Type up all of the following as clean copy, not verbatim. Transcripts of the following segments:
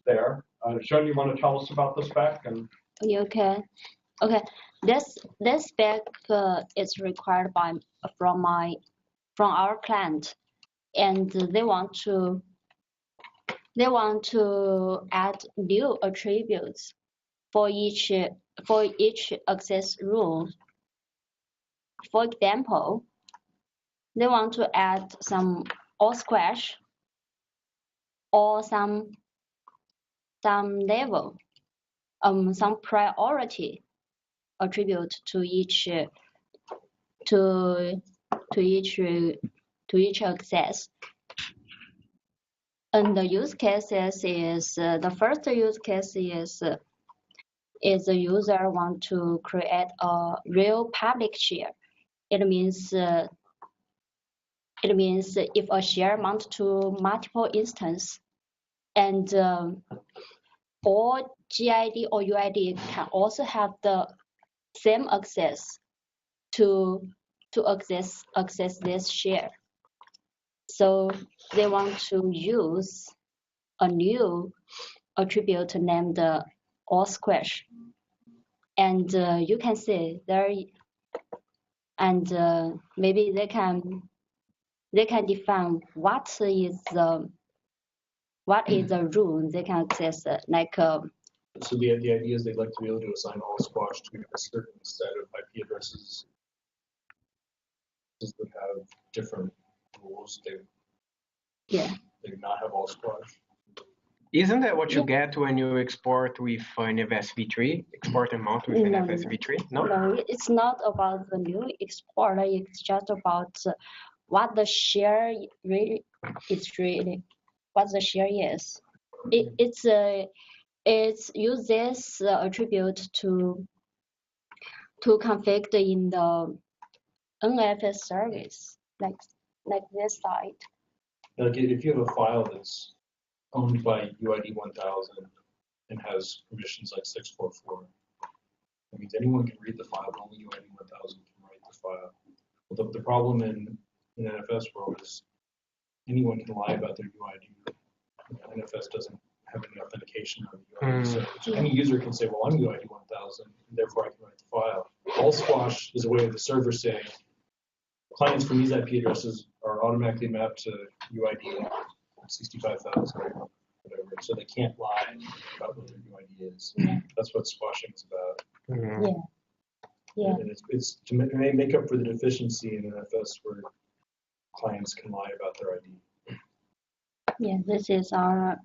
there. Sean, you want to tell us about the spec? And Okay. Okay. This spec is required from our client, and they want to add new attributes for each access rule. For example, they want to add some all squash or some level, some priority attribute to each access. And the use cases is the first use case is the user want to create a real public share. It means if a share amount to multiple instances, and all GID or UID can also have the same access to access this share. So they want to use a new attribute named all squash, and you can see there, and maybe they can define what is the rule they can access like. So the idea is they'd like to be able to assign all squash to a certain set of IP addresses that have different rules. They not have all squash. Isn't that what you get when you export with an FSv3? Export and mount with an FSv3? No, it's not about the new export. It's just about what the share really what the share is. It's use this attribute to configure in the NFS service, like this side. Like if you have a file that's owned by UID 1000 and has permissions like 644, that means anyone can read the file, but only UID 1000 can write the file. Well, the problem in NFS world is anyone can lie about their UID. NFS doesn't have any authentication on the UID. So any user can say, well, I'm UID 1000, and therefore I can write the file. All squash is a way of the server saying, clients from these IP addresses are automatically mapped to UID 65,000 or whatever, so they can't lie about what their UID is. That's what squashing is about. Yeah. And it's to make up for the deficiency in NFS where clients can lie about their ID. Yeah, this is our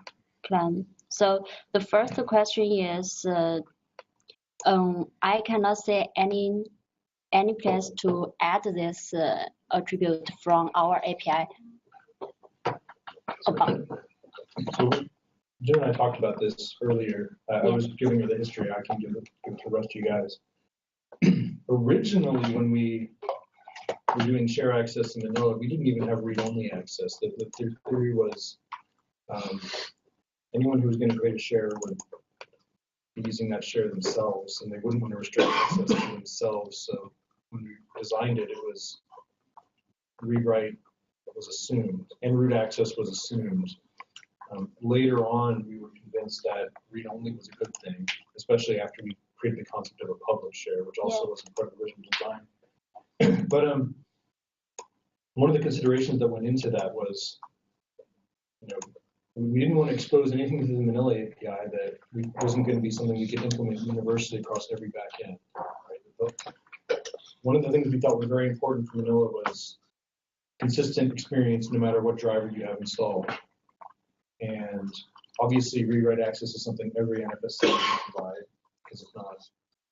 plan. So the first question is, I cannot say any place to add this attribute from our API. So Jim and I talked about this earlier. I was giving her the history. I can give it to the rest of you guys. Originally, when we were doing share access in Manila, we didn't even have read-only access. The theory was anyone who was going to create a share would be using that share themselves, and they wouldn't want to restrict access to themselves. So when we designed it, it was read-write was assumed, and root access was assumed. Later on, we were convinced that read-only was a good thing, especially after we created the concept of a public share, which also wasn't part of the original design. But one of the considerations that went into that was, we didn't want to expose anything to the Manila API that wasn't going to be something we could implement universally across every backend. Right? But one of the things we thought was very important for Manila was consistent experience no matter what driver you have installed. And obviously, rewrite access is something every NFS can provide, because if not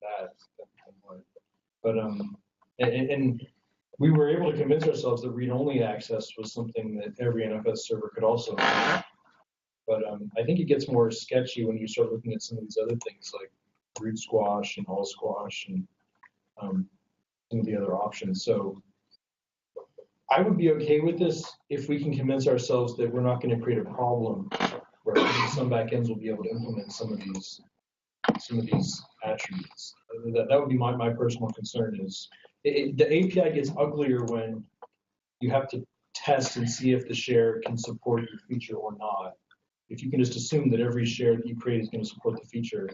that. But and we were able to convince ourselves that read-only access was something that every NFS server could also have. But I think it gets more sketchy when you start looking at some of these other things like root squash and all squash and some of the other options. So I would be okay with this if we can convince ourselves that we're not going to create a problem where some backends will be able to implement some of these attributes. That would be my personal concern. Is the API gets uglier when you have to test and see if the share can support your feature or not. if you can just assume that every share that you create is going to support the feature,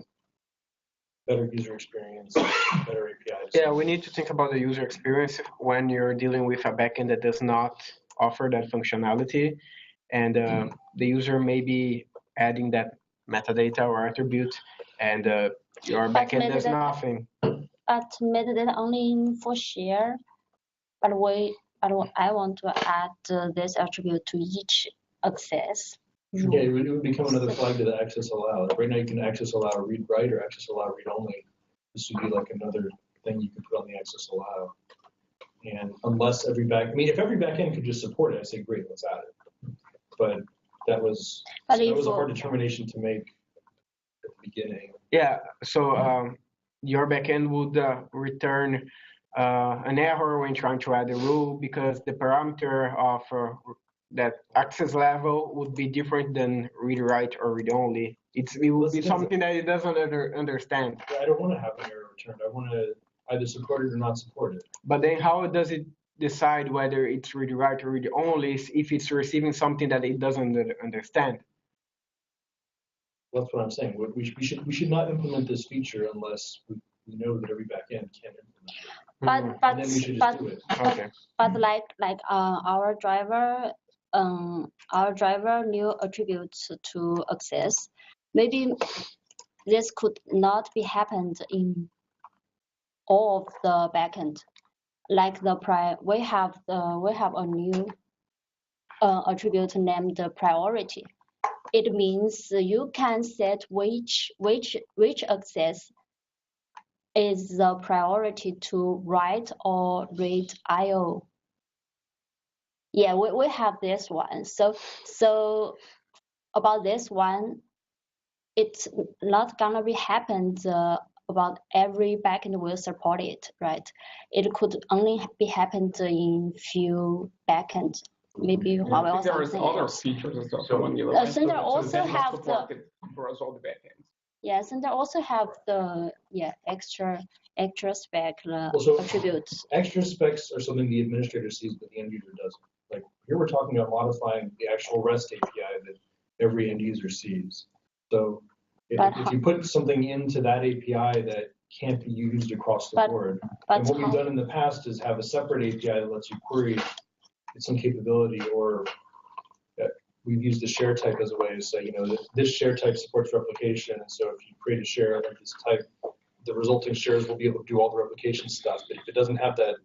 better user experience, better APIs. Yeah, we need to think about the user experience when you're dealing with a backend that does not offer that functionality, and the user may be adding that metadata or attribute, and your backend does nothing. But metadata only for share. But I want to add this attribute to each access. Yeah, it would become another flag to the access allow. Right now you can access allow read write or access allow read only. This would be like another thing you could put on the access allow. And unless every if every backend could just support it, I'd say great, let's add it. But that was a hard determination to make at the beginning. Yeah, so your backend would return an error when trying to add a rule because the parameter of that access level would be different than read write or read only. It would be something that it doesn't understand. Yeah, I don't want to have an error returned. I want to either support it or not support it. But then how does it decide whether it's read write or read only if it's receiving something that it doesn't understand? That's what I'm saying. We should not implement this feature unless we know that every backend can implement it. And then we should just do it. Okay. But like our driver new attributes to access, maybe this could not be happened in all of the backend. Like we have a new attribute named priority. It means you can set which access is the priority to write or read I/O. Yeah, we have this one. So about this one, it's not gonna be happened about every backend will support it, right? It could only be happened in few backends. Maybe Huawei or there is something other else. features as well on the Center also have the across all the backends. yes, and they also have the extra spec So attributes. extra specs are something the administrator sees, but the end user doesn't. Like here, we're talking about modifying the actual REST API that every end user sees. So if you put something into that API that can't be used across the board, and what we've done in the past is have a separate API that lets you query some capability, or we've used the share type as a way to say, this share type supports replication, and so if you create a share like this type, the resulting shares will be able to do all the replication stuff. But if it doesn't have that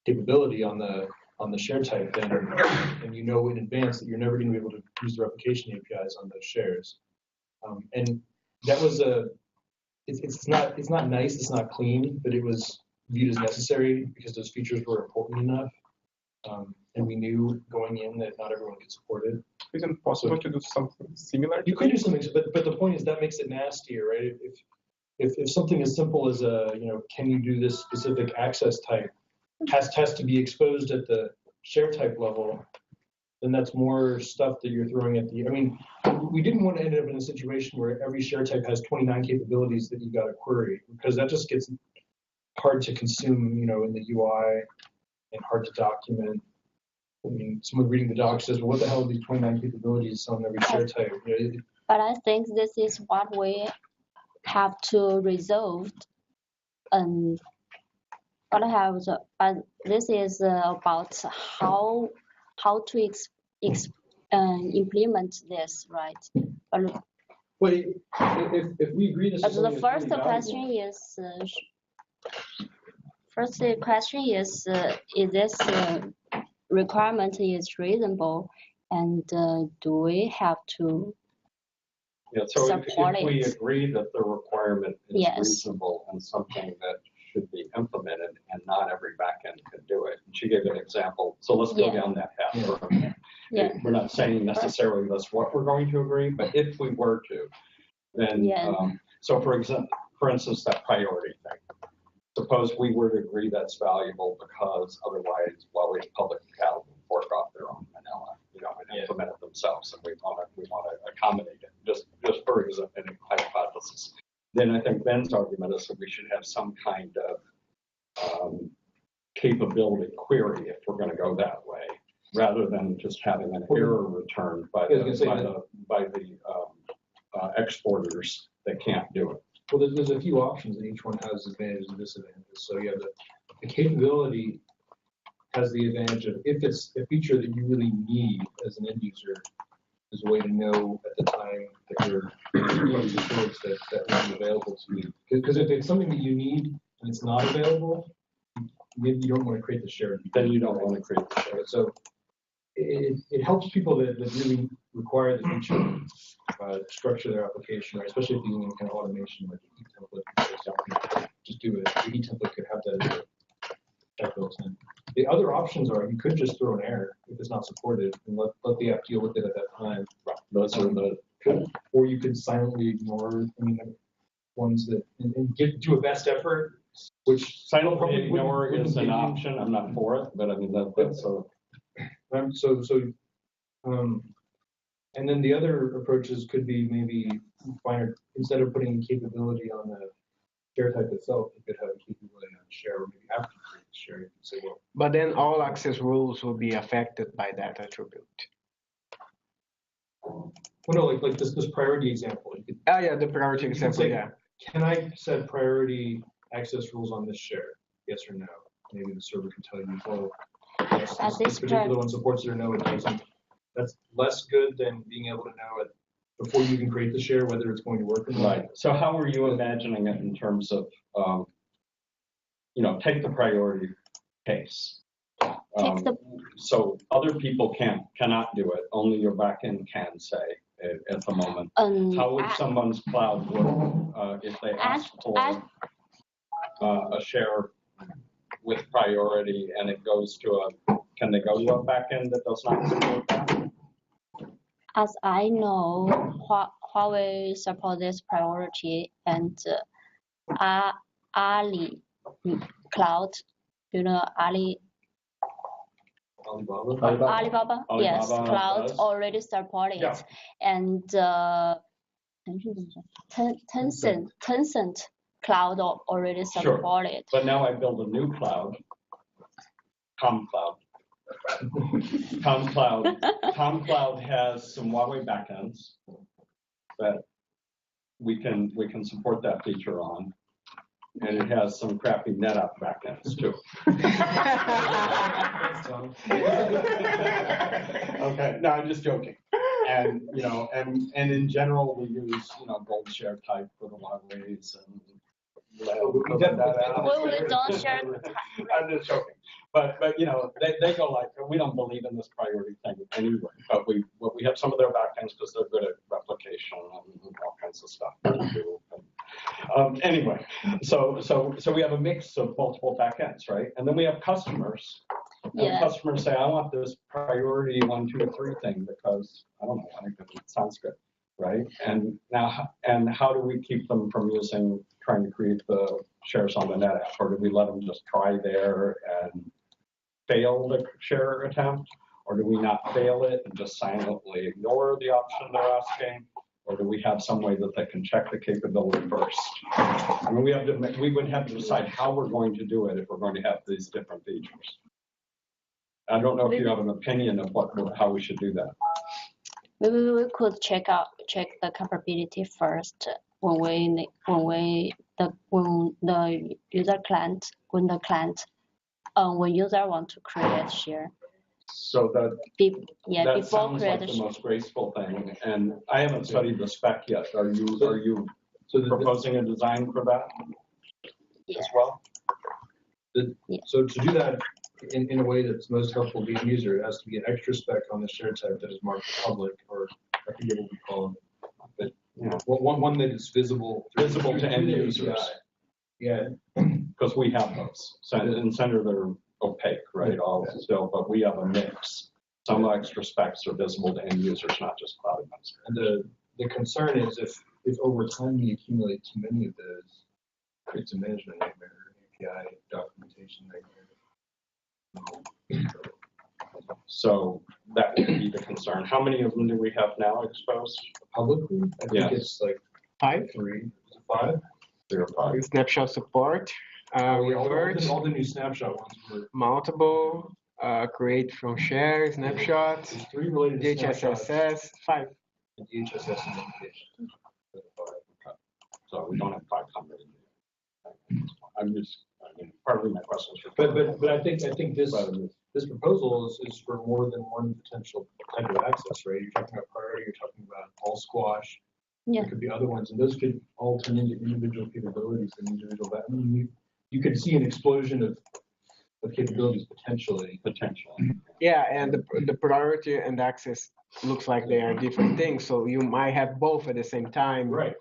capability on the share type, then and you know in advance that you're never going to be able to use the replication APIs on those shares. And that was it's not nice, it's not clean, but it was viewed as necessary because those features were important enough. And we knew going in that not everyone could support it. Isn't it possible to do something similar? You could do something, but the point is that makes it nastier, right? If something as simple as can you do this specific access type has to be exposed at the share type level, then that's more stuff that you're throwing at the. I mean, we didn't want to end up in a situation where every share type has 29 capabilities that you got to query, because that just gets hard to consume, in the UI and hard to document. I mean, someone reading the doc says, well, what the hell are these 29 capabilities on every share type? But I think this is what we have to resolve. But this is about how to implement this, right? Well, if we agree this is the first question is this requirement is reasonable, and do we have to so support if we agree that the requirement is Yes. reasonable and something that should be implemented, and not every backend can do it. And she gave an example, so let's go down that path for a minute. Yeah. We're not saying necessarily that's what we're going to agree, but if we were to, then so for instance, that priority thing. Suppose we were to agree that's valuable because otherwise Huawei's public cloud will fork off their own Manila, and implement it themselves, and we want to accommodate it. Just for example, in a hypothesis. Then I think Ben's argument is that we should have some kind of capability query if we're going to go that way. rather than just having an error returned by the exporters that can't do it. Well, there's a few options, and each one has advantages and disadvantages. So yeah, the capability has the advantage of, if it's a feature that you really need as an end user, there's a way to know at the time that you're going to source that will be available to you. Because if it's something that you need and it's not available, maybe you don't want to create the share. Then you don't want to create the share. So it helps people that really require the feature structure their application, right? Especially if you're using kind of automation like the template. Just do it. The template could have that as built in. The other options are you could just throw an error if it's not supported and let the app deal with it at that time. Right. Those are the or you could silently ignore ones that and do a best effort, which silently ignore is an option. I'm not for it, but I mean that's so. And then the other approaches could be maybe instead of putting capability on the share type itself, you could have a capability on the share, or maybe after you create the share, you can say, well. But then all access rules will be affected by that attribute. Well, no, like this priority example. Yeah, the priority example, say, yeah. Can I set priority access rules on this share? Yes or no? Maybe the server can tell you, well, yes, this particular one supports it or no, it doesn't. That's less good than being able to know it before you even create the share whether it's going to work or not. Right. So how are you imagining it in terms of, take the priority case. So other people cannot do it. Only your backend can say at the moment. How would someone's cloud work if they ask for a share with priority and it goes to can they go to a backend that does not support that? As I know, Huawei support this priority, and Ali Cloud, Alibaba, yes, Cloud does. Already support it, yeah. And Tencent Cloud already support it. But now I build a new cloud, ComCloud. ComCloud has some Huawei backends that we can support that feature on, and it has some crappy NetApp backends too. Okay, no, I'm just joking. And and in general we use gold share type for the Huawei's and. We don't share the type. I'm just joking. But they go like, we don't believe in this priority thing anyway. But we have some of their backends because they're good at replication and all kinds of stuff. Anyway, so we have a mix of multiple backends, right? And then we have customers. And customers say, I want this priority 1, 2, 3 thing because I don't know, I think it sounds good, right? And how do we keep them from trying to create the shares on the NetApp, or do we let them just try there and fail the share attempt, or do we not fail it and just silently ignore the option they're asking, or do we have some way that they can check the capability first? I mean, we would have to decide how we're going to do it if we're going to have these different features. I don't know if you have an opinion of how we should do that. Maybe we could check the capability first when user want to create share. So that before sounds like the most graceful thing. And I haven't studied the spec yet. Are you proposing a design for that as well? So to do that in a way that's most helpful to the end user, it has to be an extra spec on the share type that is marked public, or I forget what we call them. But one that is visible to end users. Yeah, because we have those. So in Center they're opaque, right? Still, but we have a mix. Some extra specs are visible to end users, not just cloud administrators. And the concern is if over time you accumulate too many of those, it's a management nightmare, API documentation nightmare. So that would be the concern. How many of them do we have now exposed? Publicly? I think it's like 3. Is it 5? 3 or 5. Snapshot support. All the new snapshot ones were multiple create from share, snapshot, There's 3 related to snapshots DHSS, 5. and DHSS and notification. So we don't have 500. I'm just, partly my question is for. But I think this proposal is for more than one potential type of access, right? You're talking about priority, you're talking about all squash. Yeah. There could be other ones, and those could all turn into individual capabilities and individual. I mean, you could see an explosion of capabilities potentially. Yeah, and the priority and access looks like they are different things. So you might have both at the same time. Right.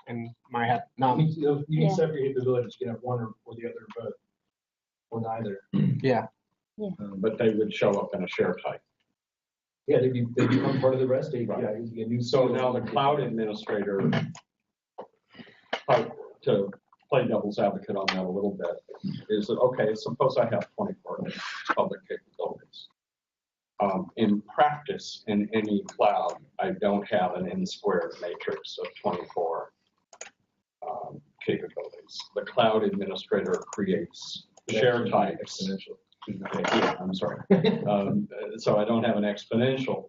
And might have You none. need separate capabilities. You can have one or the other, but or neither. Yeah. But they would show up in a share type. Yeah, they become part of the REST API. So now the cloud administrator, to play devil's advocate on that a little bit, is that, okay, suppose I have 24 public capabilities. In practice, in any cloud, I don't have an n-squared matrix of 24 capabilities. The cloud administrator creates share types. Exponential. Yeah, I'm sorry. So I don't have an exponential.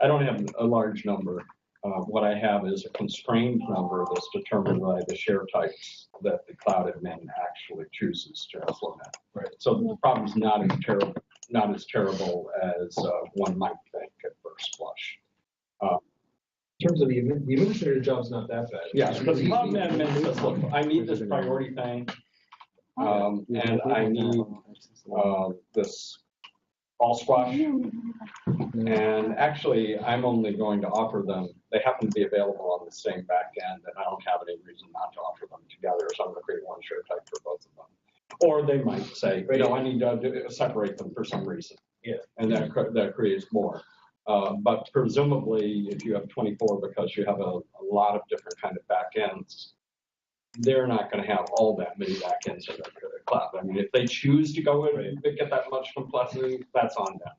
I don't have a large number. What I have is a constrained number that's determined by the share types that the cloud admin actually chooses to implement. Right. So the problem's not as terrible as one might think at first blush. In terms of the administrator job's not that bad. Yeah, because the cloud admin says, look, I need this priority thing, and I need this all squash. And actually, I'm only going to offer them, they happen to be available on the same back end, and I don't have any reason not to offer them together, so I'm going to create one share type for both of them. Or they might say, no, I need to separate them for some reason. Yeah. And that creates more. But presumably, if you have 24 because you have a lot of different kind of backends, they're not going to have all that many backends in their cloud. I mean, if they choose to go in and get that much complexity, that's on them.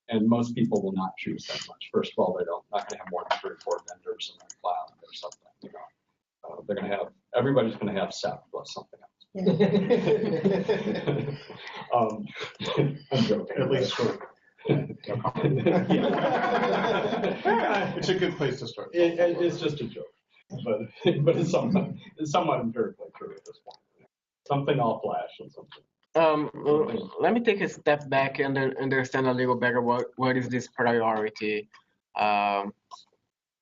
And most people will not choose that much. First of all, they're not going to have more than 3 or 4 vendors in their cloud or something. They're going to have, everybody's going to have SEP plus something else. I'm joking. At least for. It's a good place to start. It's just a joke, but it's somewhat empirically true at this point. Something all flash and something. Let me take a step back and understand a little better what is this priority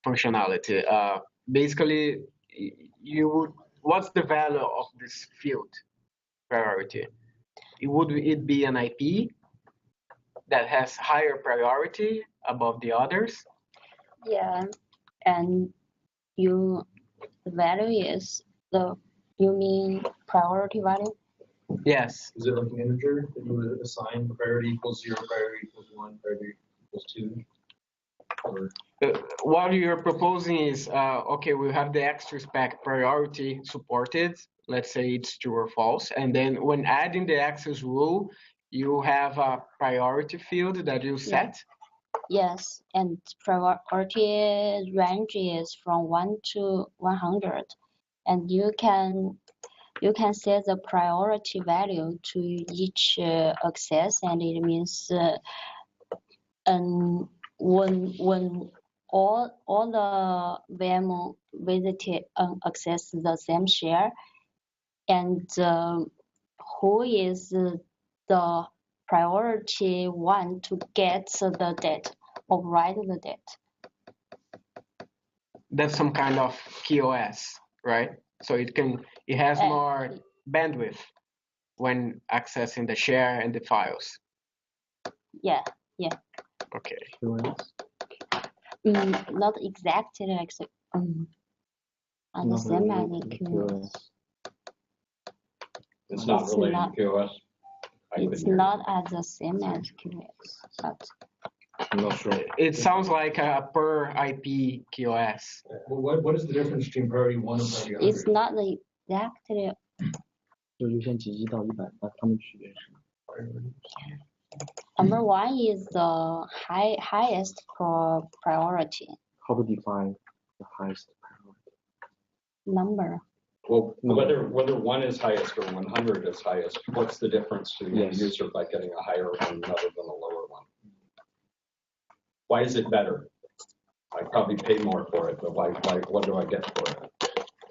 functionality. Basically, what's the value of this field priority? Would it be an IP that has higher priority above the others? Yeah, and the value is you mean priority value? Yes. Is it like an integer that you would assign priority equals 0, priority equals 1, priority equals 2? Or What you're proposing is, okay, we have the extra spec priority supported. Let's say it's true or false. And then when adding the access rule, you have a priority field that you set? Yes, and priority range is from 1 to 100. And you can set the priority value to each access, and it means when all the VM visited access the same share, and who is the priority one to get the data or write the data. That's some kind of QoS, right? So it has more bandwidth when accessing the share and the files. Yeah. Okay. Not exactly like the same as QoS. It's not related to QoS. It's not as the same as QoS, but I'm not sure. It sounds like a per IP QoS. what is the difference between priority 1 and priority 100? it's not exactly. 就优先级1到100，那它们区别是 Number 1 is the highest priority. how to define the highest priority. Number. Well, whether one is highest or 100 is highest, what's the difference to the end user by getting a higher one rather than a lower one? Why is it better? I probably pay more for it, but why? What do I get for it?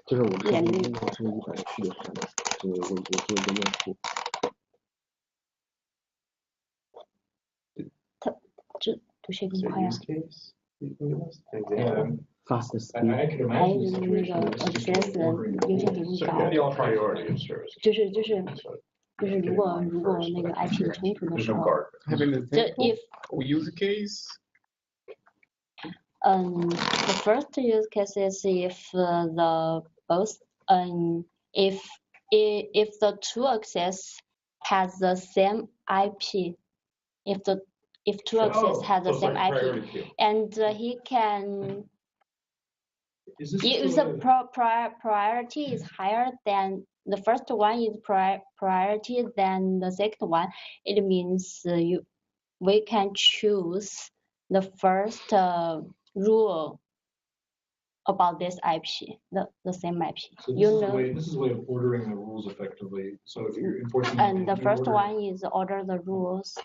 这个我看那个是100去的看的，我做一个用户。这读写更快啊。 Fast I speed. could 还 imagine 有 the 那 situation 个 is just access 的 ordering 优先比例 So 高， yeah, the priority of service. 就是如果那个 IP 的冲突的 There's 时 no 候， guard. Have an 这 example? if We use a case. the first use case is if the both if the two access has the same IP, if two access has the So it's same like a IP, priority queue. and he can Is this if still the priority is higher than the first one is priority than the second one, it means we can choose the first rule about this IP, the same IP. So You know, this is a way of ordering the rules effectively. So if you're enforcing and the in first order- one is order the rules.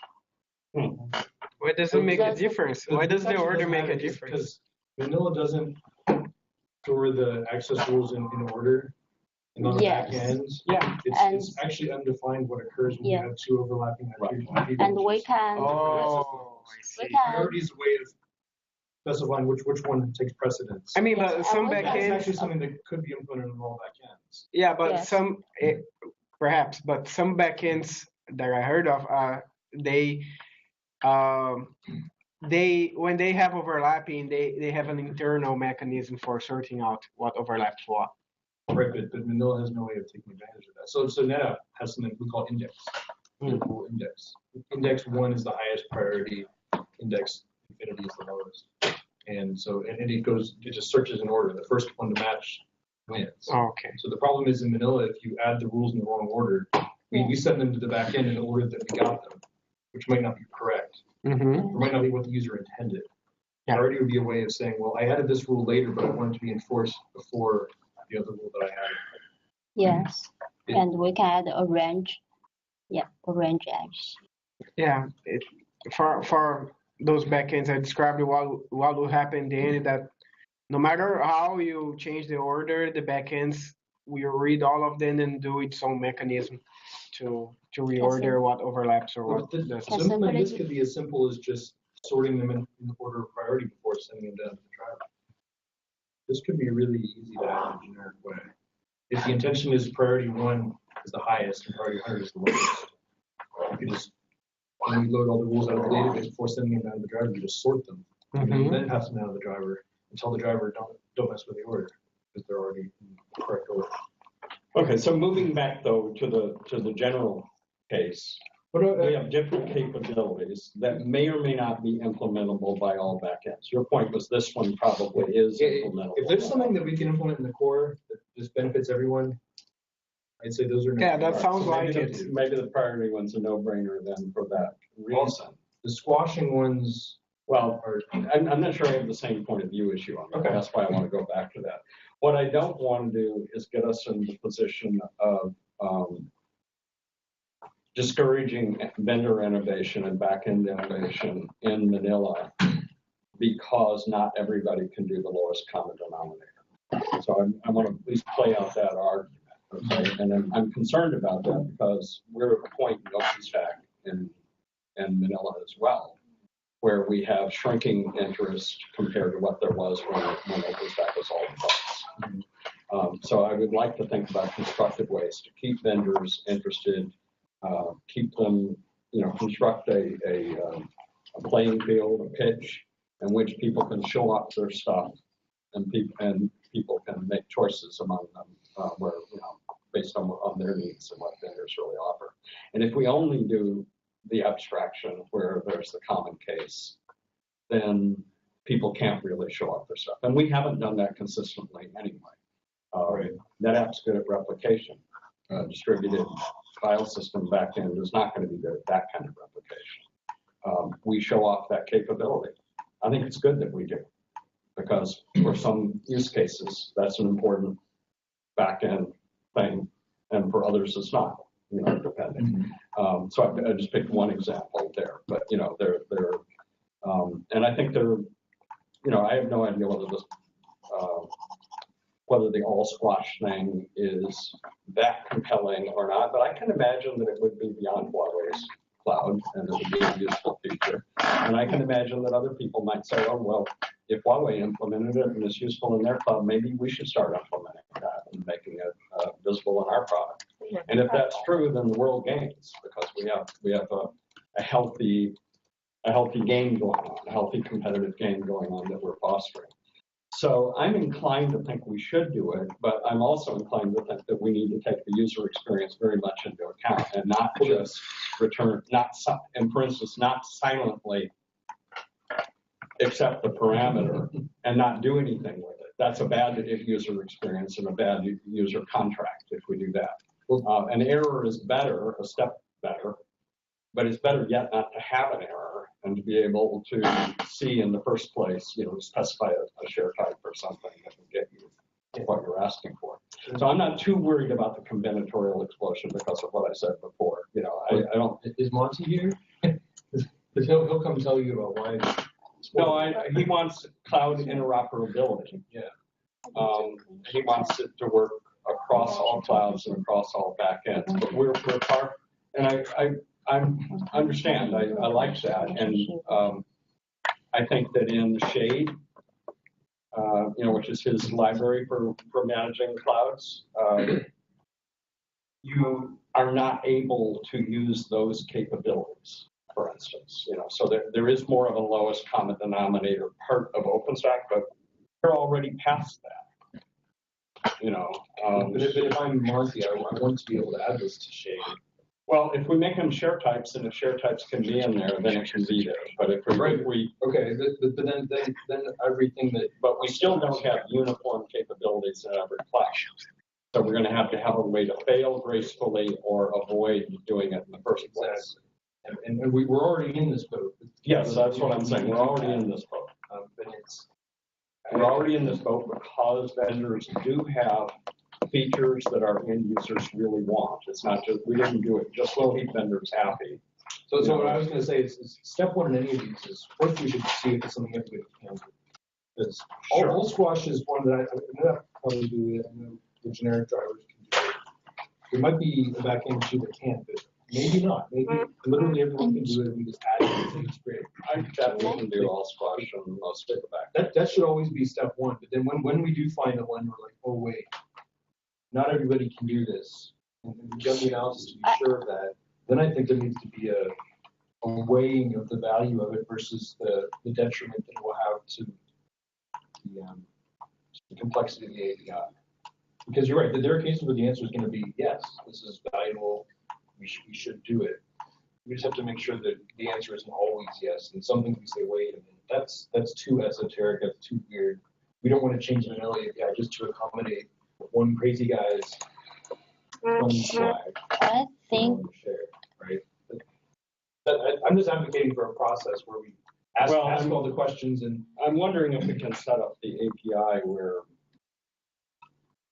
Why does it make a difference? Why does This the actually order doesn't make a matter difference? Because Manila doesn't store the access rules in order. And on the back Yes. end, Yeah. it's actually undefined what occurs when you have two overlapping IP And we branches. can Oh, I we see. can Priority is a way of specifying which one takes precedence. I mean, Yes, but and some we can- That's backends, actually something that could be implemented on all backends. yeah, but Yes. some perhaps, but some backends that I heard of, they when they have overlapping, they have an internal mechanism for sorting out what overlaps what. Right, but Manila has no way of taking advantage of that. So NetApp has something we call index. Rule index. Index 1 is the highest priority. Index infinity is the lowest. And so it just searches in order. The first one to match wins. Okay. So the problem is in Manila, if you add the rules in the wrong order, we send them to the back end in the order that we got them, which might not be correct. Mm-hmm. Or might not be what the user intended. Yeah. Priority would be a way of saying, well, I added this rule later, but I want it to be enforced before the other rule that I added. yes, and we can add a range. Yeah, a range edge. Yeah. For those backends I described, what will happen then that no matter how you change the order, the backends will read all of them and do its own mechanism to reorder what overlaps or what doesn't. So implementing this could be as simple as just sorting them in order of priority before sending them down to the driver. This could be really easy to add in a generic way. If the intention is priority 1 is the highest and priority 100 is the lowest, you could just, when you load all the rules out of the database before sending them down to the driver, you just sort them. And then pass them down to the driver and tell the driver don't mess with the order because they're already in the correct order. Okay, so moving back though to the general case, we have different capabilities that may or may not be implementable by all backends. Your point was this one probably is implementable. If there's something that we can implement in the core that just benefits everyone, I'd say those are Yeah, that no-brainers. sounds So like maybe it. Maybe the priority one's a no-brainer then for that reason. The squashing ones, Well, I'm not sure I have the same point of view as you on that. Okay. That's why I want to go back to that. What I don't want to do is get us in the position of discouraging vendor innovation and back-end innovation in Manila because not everybody can do the lowest common denominator. So I want to at least play out that argument. Okay? And I'm concerned about that because we're at a point in OpenStack in Manila as well, where we have shrinking interest compared to what there was when OpenStack was all the buzz. So I would like to think about constructive ways to keep vendors interested, keep them, construct a playing field, a pitch in which people can show up their stuff and people can make choices among them where, based on their needs and what vendors really offer. And if we only do the abstraction where there's the common case, then people can't really show up their stuff. And we haven't done that consistently anyway. NetApp's good at replication. Distributed file system backend is not going to be good at that kind of replication. We show off that capability. I think it's good that we do, because for some use cases, that's an important back-end thing, and for others it's not, depending. So I just picked one example there, but and I think they're, I have no idea whether this, whether the all squash thing is that compelling or not, but I can imagine that it would be beyond Huawei's cloud and it would be a useful feature. And I can imagine that other people might say, oh, well, if Huawei implemented it and it's useful in their cloud, maybe we should start implementing that and making it visible in our product. And if that's true, then the world gains because we have a healthy game going on, a healthy competitive game going on that we're fostering. So I'm inclined to think we should do it, but I'm also inclined to think that we need to take the user experience very much into account and not just return, and for instance, not silently accept the parameter and not do anything with it. That's a bad user experience and a bad user contract if we do that. An error is better, a step better, but it's better yet not to have an error and to be able to see in the first place, specify a share type or something that will get you what you're asking for. So I'm not too worried about the combinatorial explosion because of what I said before. I don't. Is Monty here? Because he'll come tell you about why. No, he wants cloud interoperability. Yeah. He wants it to work across all clouds and across all backends. But we're far, and I understand. I like that, and I think that in Shade, which is his library for managing clouds, you are not able to use those capabilities. For instance, so there is more of a lowest common denominator part of OpenStack, but we're already past that. But if I'm Monty, I want to be able to add this to Shade. Well, if we make them share types, and if share types can be in there, then it can be there. But if we okay, but then everything that. But we still don't have uniform capabilities in every class. So we're going to have a way to fail gracefully or avoid doing it in the first place. And we're already in this boat. Yes, that's what I'm saying. We're already in this boat. We're already in this boat because vendors do have features that our end users really want. It's not just, we didn't do it just to keep vendors happy. So what I was going to say is step one in any of these is first we should see if it's something everybody can do. Because all squash is one that I know probably do it. I know the generic drivers can do it. There might be a backend issue that can't, but maybe not. Maybe literally everyone can do it and we just add it and it's great. I definitely can do all squash and most of it. That should always be step one. But then when we do find the one, we're like, oh wait, not everybody can do this. And we've done the analysis to be sure of that. Then I think there needs to be a weighing of the value of it versus the detriment that it will have to the complexity of the API. Because you're right, there are cases where the answer is going to be yes, this is valuable. We should do it. We just have to make sure that the answer isn't always yes. And some things we say, wait a minute, that's too esoteric, that's too weird. We don't want to change the vanilla API just to accommodate one crazy guy's one flag. I think. Right? I'm just advocating for a process where we ask all the questions. And I'm wondering if we can set up the API where,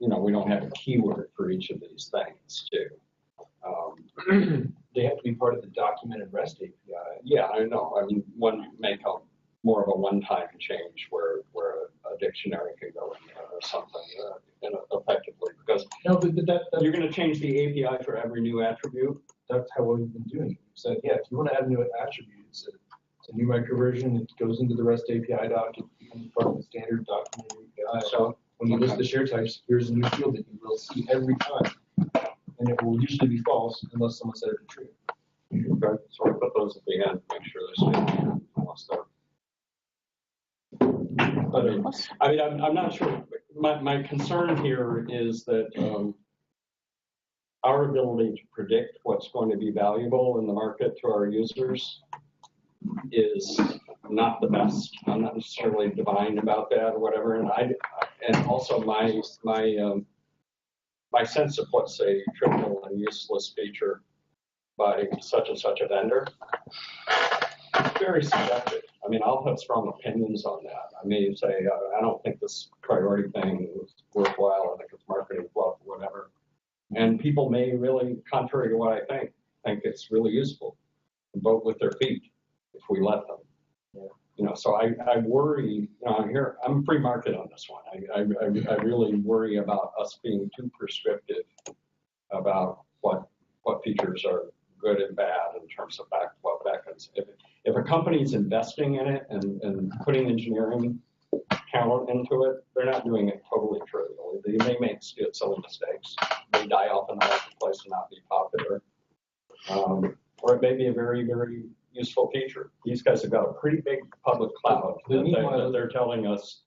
we don't have a keyword for each of these things too. They have to be part of the documented REST API. Yeah, I know. I mean, one make more of a one-time change where a dictionary can go in there or something effectively. Because you're going to change the API for every new attribute. That's how we've been doing it. We said, yeah, if you want to add a new attribute, it's a new microversion. It goes into the REST API doc. It becomes part of the standard documented API. So when you list the share types, here's a new field that you will see every time. And it will usually be false unless someone set it to true. Okay, so we put those at the end to make sure they're staying unless they're. But I mean, I'm not sure. My concern here is that our ability to predict what's going to be valuable in the market to our users is not the best. I'm not necessarily divine about that or whatever. And also my sense of what's a trivial and useless feature by such and such a vendor is very subjective. I mean, I'll have strong opinions on that. I may say, I don't think this priority thing is worthwhile. I think it's marketing fluff, And people may really, contrary to what I think it's really useful to vote with their feet if we let them. So I worry, I'm free market on this one. I really worry about us being too prescriptive about what features are good and bad in terms of what backends. If a company's investing in it and putting engineering talent into it, they're not doing it totally trivially. They may make silly mistakes. They die off in the marketplace and not be popular. Or it may be a very, very useful feature. These guys have got a pretty big public cloud that they're telling us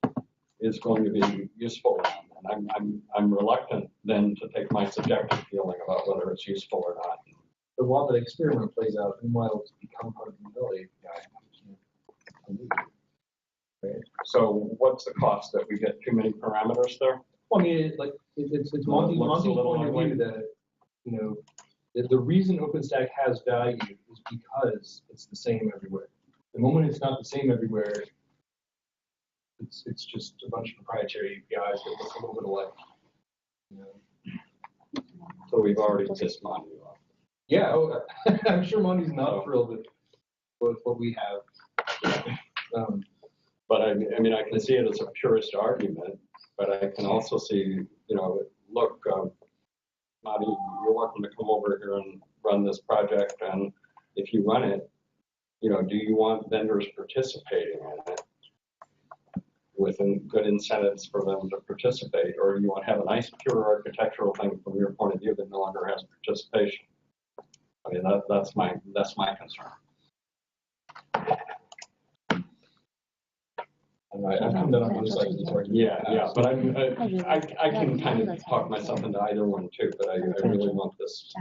is going to be useful. And I'm reluctant then to take my subjective feeling about whether it's useful or not. But while the experiment plays out, meanwhile, to become part of the Manila API, right? So what's the cost that we get too many parameters there? Well, I mean, it's Monty's point of view that, the reason OpenStack has value is because it's the same everywhere. The moment it's not the same everywhere, it's just a bunch of proprietary APIs that look a little bit alike. So we've already pissed Monty off. Yeah, I'm sure Monty's not thrilled with what we have. But I can see it as a purist argument, but I can also see, look, Monty, you're welcome to come over here and run this project, and if you run it, do you want vendors participating in it with good incentives for them to participate, or do you want to have a nice pure architectural thing from your point of view that no longer has participation? I mean, that's my concern. I've come down on both sides of the argument. Yeah, but I can kind of talk myself into either one too, but I really want this.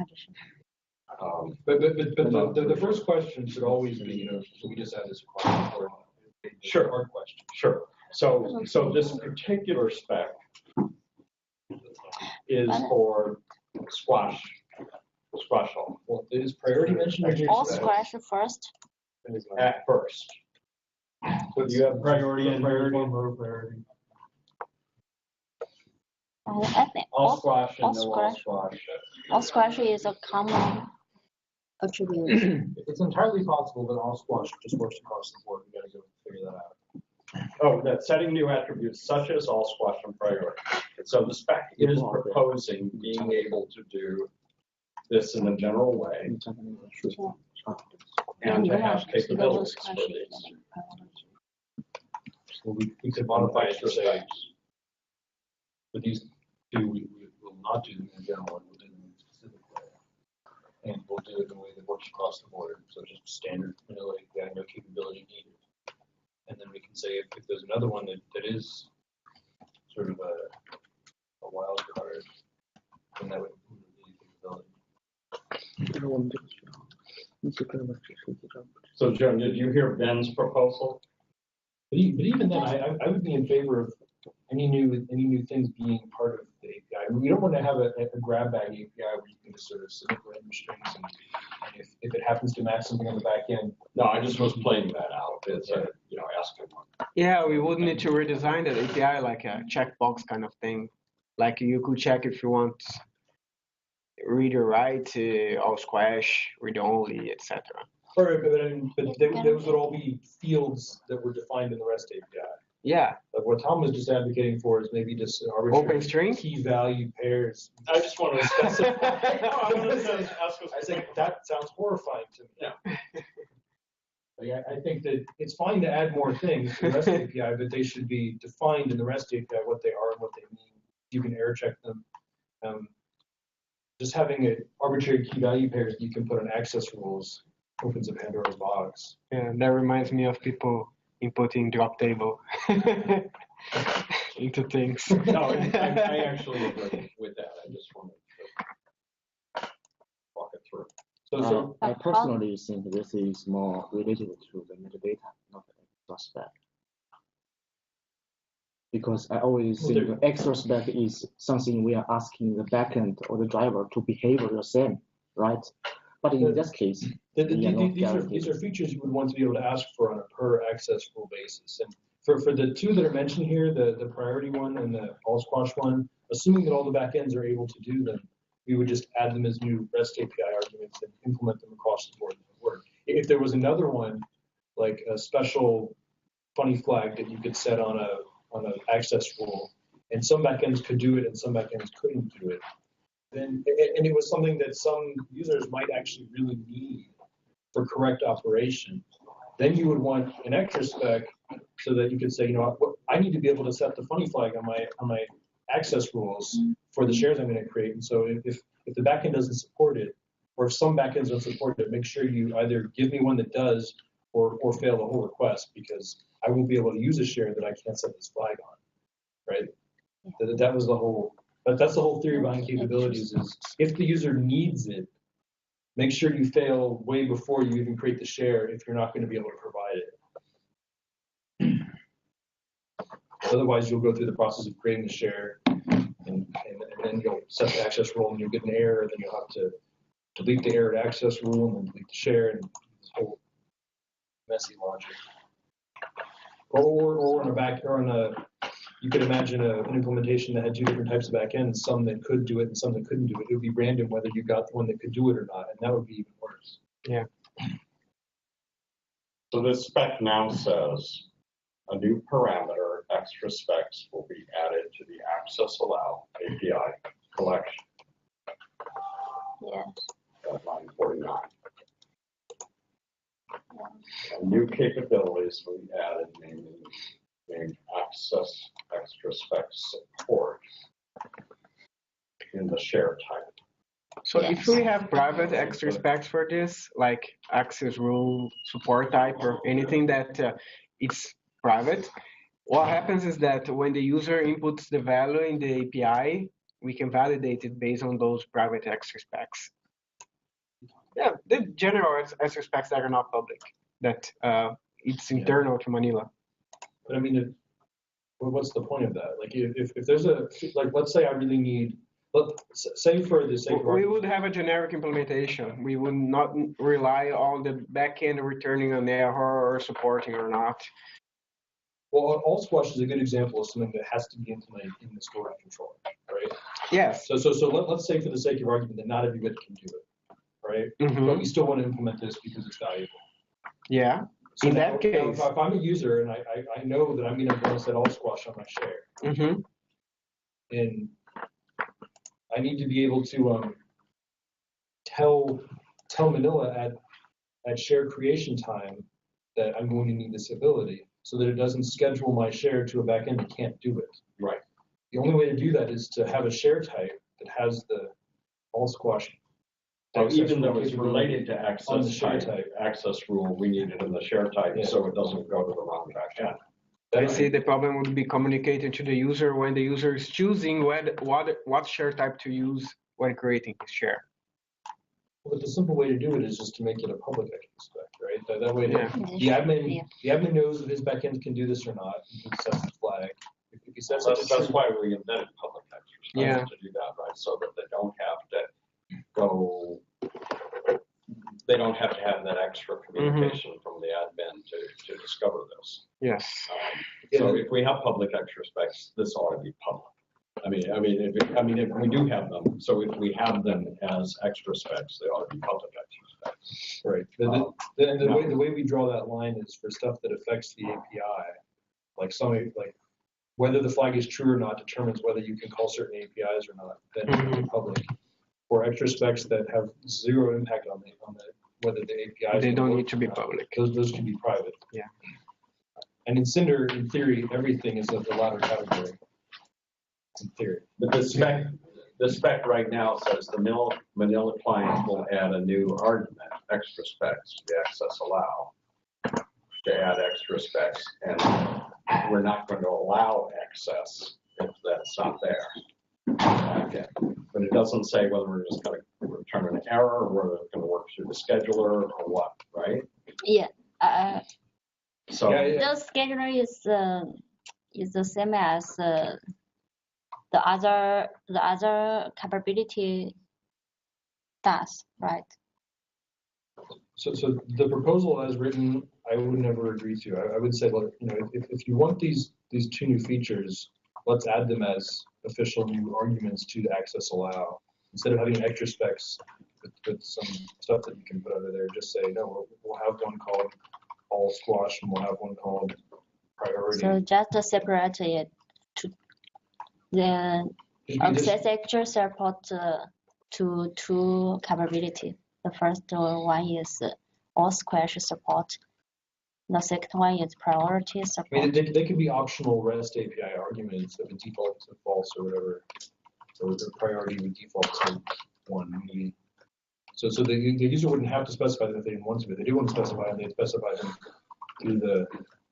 But the first question should always be, should we just have this requirement or Sure. hard question? Sure. So this particular spec is for squash all. Well, is priority mentioned in your All spec? squash first. At first. So do you have priority and priority? I think All squash and all no all squash. squash. All squash is a common attribute. It's entirely possible that all squash just works across the board. We got to go figure that out. Oh, that setting new attributes such as all squash and priority. So the spec is proposing being able to do this in a general way and to have capabilities for these. So we could modify it to say, for these two, we will not do them in a general way, we'll do them in a specific way. And we'll do it in a way that works across the board. So just standard vanilla API, no capability needed. And then we can say if there's another one that is sort of a wild card, then that would need capability. So Joe, did you hear Ben's proposal? But even then, I would be in favor of any new things being part of the API. We don't want to have a grab bag API where you can just sort of submit random strings, and if it happens to match something on the back end. No, I just was playing that out. It's asking one. Yeah, we would need to redesign that API like a checkbox kind of thing. Like you could check if you want read or write, all squash, read only, etc. Right, but those would all be fields that were defined in the REST API. Yeah. Like what Tom was just advocating for is maybe just arbitrary Open string? key value pairs. I just want to specify. I think that sounds horrifying to me. Yeah. Like, I think that it's fine to add more things to the REST API, but they should be defined in the REST API what they are and what they mean. You can error check them. Just having arbitrary key value pairs that you can put on access rules opens a Pandora's box. Yeah, that reminds me of people inputting drop table into things. No, I actually agree with that. I just wanted to walk it through. So I personally think this is more related to the metadata, not the extra spec. Because I always think the extra spec is something we are asking the backend or the driver to behave the same, right? But in this case, these are features you would want to be able to ask for on a per access rule basis. And for the two that are mentioned here, the priority one and the all squash one, assuming that all the backends are able to do them, we would just add them as new REST API arguments and implement them across the board and work. If there was another one, like a special funny flag that you could set on an access rule, and some backends could do it and some backends couldn't do it, then, and it was something that some users might actually really need for correct operation, then you would want an extra spec so that you could say, you know, I need to be able to set the funny flag on my access rules for the shares I'm going to create. And so if the backend doesn't support it, or if some backends don't support it, make sure you either give me one that does or fail the whole request, because I won't be able to use a share that I can't set this flag on, right? That was the whole, but that's the whole theory behind capabilities is if the user needs it, make sure you fail way before you even create the share if you're not going to be able to provide it. Otherwise, you'll go through the process of creating the share, and then you'll set the access rule, and you'll get an error, and then you'll have to delete the errored access rule, and then delete the share, and this whole messy logic. Or on a back, or on a, you could imagine an implementation that had two different types of backends, some that could do it and some that couldn't do it. It would be random whether you got the one that could do it or not, and that would be even worse. Yeah. So this spec now says a new parameter, extra specs, will be added to the access allow API collection. Yes. At line 49. And new capabilities will be added, named access extra specs support in the share type. So Yes. if we have private extra specs for this, like access rule, support type, or anything that it's private, what happens is that when the user inputs the value in the API, we can validate it based on those private extra specs. Yeah, the general extra specs that are not public, that it's internal to Manila. But I mean, what's the point of that? Like, if there's a, like, let's say I really need, say for the sake of We would have a generic implementation. We would not rely on the backend returning an error or supporting or not. Well, all squash is a good example of something that has to be implemented in the storage controller, right? Yes. So let's say for the sake of argument that not everybody can do it, right? Mm-hmm. But we still want to implement this because it's valuable. Yeah. So in now, that case, if I'm a user and I know that I'm going to go set all squash on my share, mm-hmm. and I need to be able to tell Manila at share creation time that I'm going to need this ability, so that it doesn't schedule my share to a backend that can't do it. Right. The only way to do that is to have a share type that has the all squash. So even though it's related to on the access share type, access rule, we need it in the share type so it doesn't go to the wrong backend. I see the problem would be communicated to the user when the user is choosing what share type to use when creating his share. But the simple way to do it is just to make it a public spec, right? That way, Yeah. the admin knows if his backend can do this or not. He sets the flag. If he sets That's why we invented public extra specs to do that, right? So that they don't have to go. They don't have to have that extra communication from the admin to discover this. Yes. So if we have public extra specs, this ought to be public. I mean, if we do have them, so if we have them as extra specs, they ought to be public extra specs. Right. The way we draw that line is for stuff that affects the API, like whether the flag is true or not determines whether you can call certain APIs or not. Then it's public. For extra specs that have zero impact on whether the APIs they don't need to be public. Those can be private. Yeah. And in Cinder, in theory, everything is of the latter category. In theory. But the spec right now says the Manila client will add a new argument, extra specs, the access allow, to add extra specs, and we're not going to allow access if that's not there. Okay. But it doesn't say whether we're just going to return an error or whether it's going to work through the scheduler or what, right? Yeah. So The scheduler is the same as the other capability does, right? So the proposal as written, I would never agree to. I would say, look, if you want these two new features, let's add them as official new arguments to the access allow. instead of having extra specs with some stuff that you can put under there, just say, no, we'll have one called all squash and we'll have one called priority. So just separate it to the access extra support to two capability. The first one is all squash support. The second one is priority I support. mean, they could be optional REST API arguments that would default to false or whatever. So the priority would default to 1 maybe. So the user wouldn't have to specify that if they didn't want to, but they do want to specify them, they'd specify them through the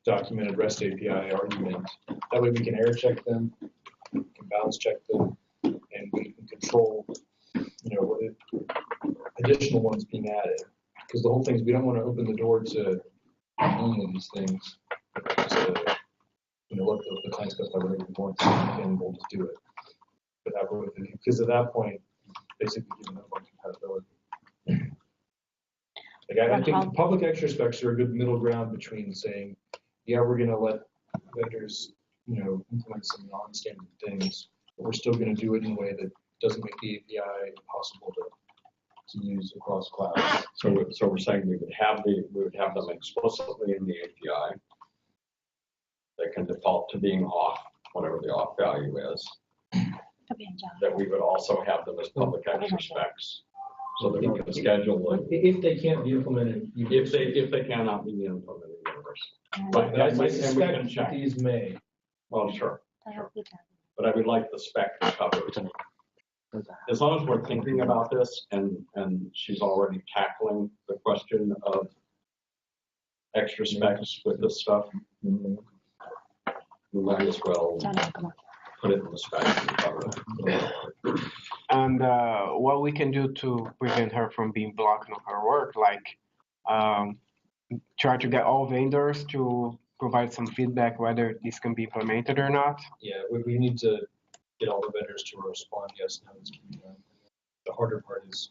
documented REST API argument. That way we can error check them, we can balance check them, and we can control, additional ones being added. Because the whole thing is we don't want to open the door to any of these things. So, let the client specify whatever we want to, and we'll just do it. Because at that point, basically giving up on compatibility. I think public extra specs are a good middle ground between saying, yeah, we're going to let vendors, implement some non-standard things, but we're still going to do it in a way that doesn't make the API possible to use across clouds. So we're saying we would have them explicitly in the API. They can default to being off, whatever the off value is. That we would also have them as public extra specs, so that we can schedule it. If they can't be implemented, If they cannot be implemented universally. but I And we suspect can check. these may. Well, sure. But I would like the spec to cover it. As long as we're thinking about this and she's already tackling the question of extra specs with this stuff, we might as well put it in the spec and cover it. And what we can do to prevent her from being blocked on her work, like try to get all vendors to provide some feedback whether this can be implemented or not. Yeah, we need to get all the vendors to respond, yes, no, this can be done. The harder part is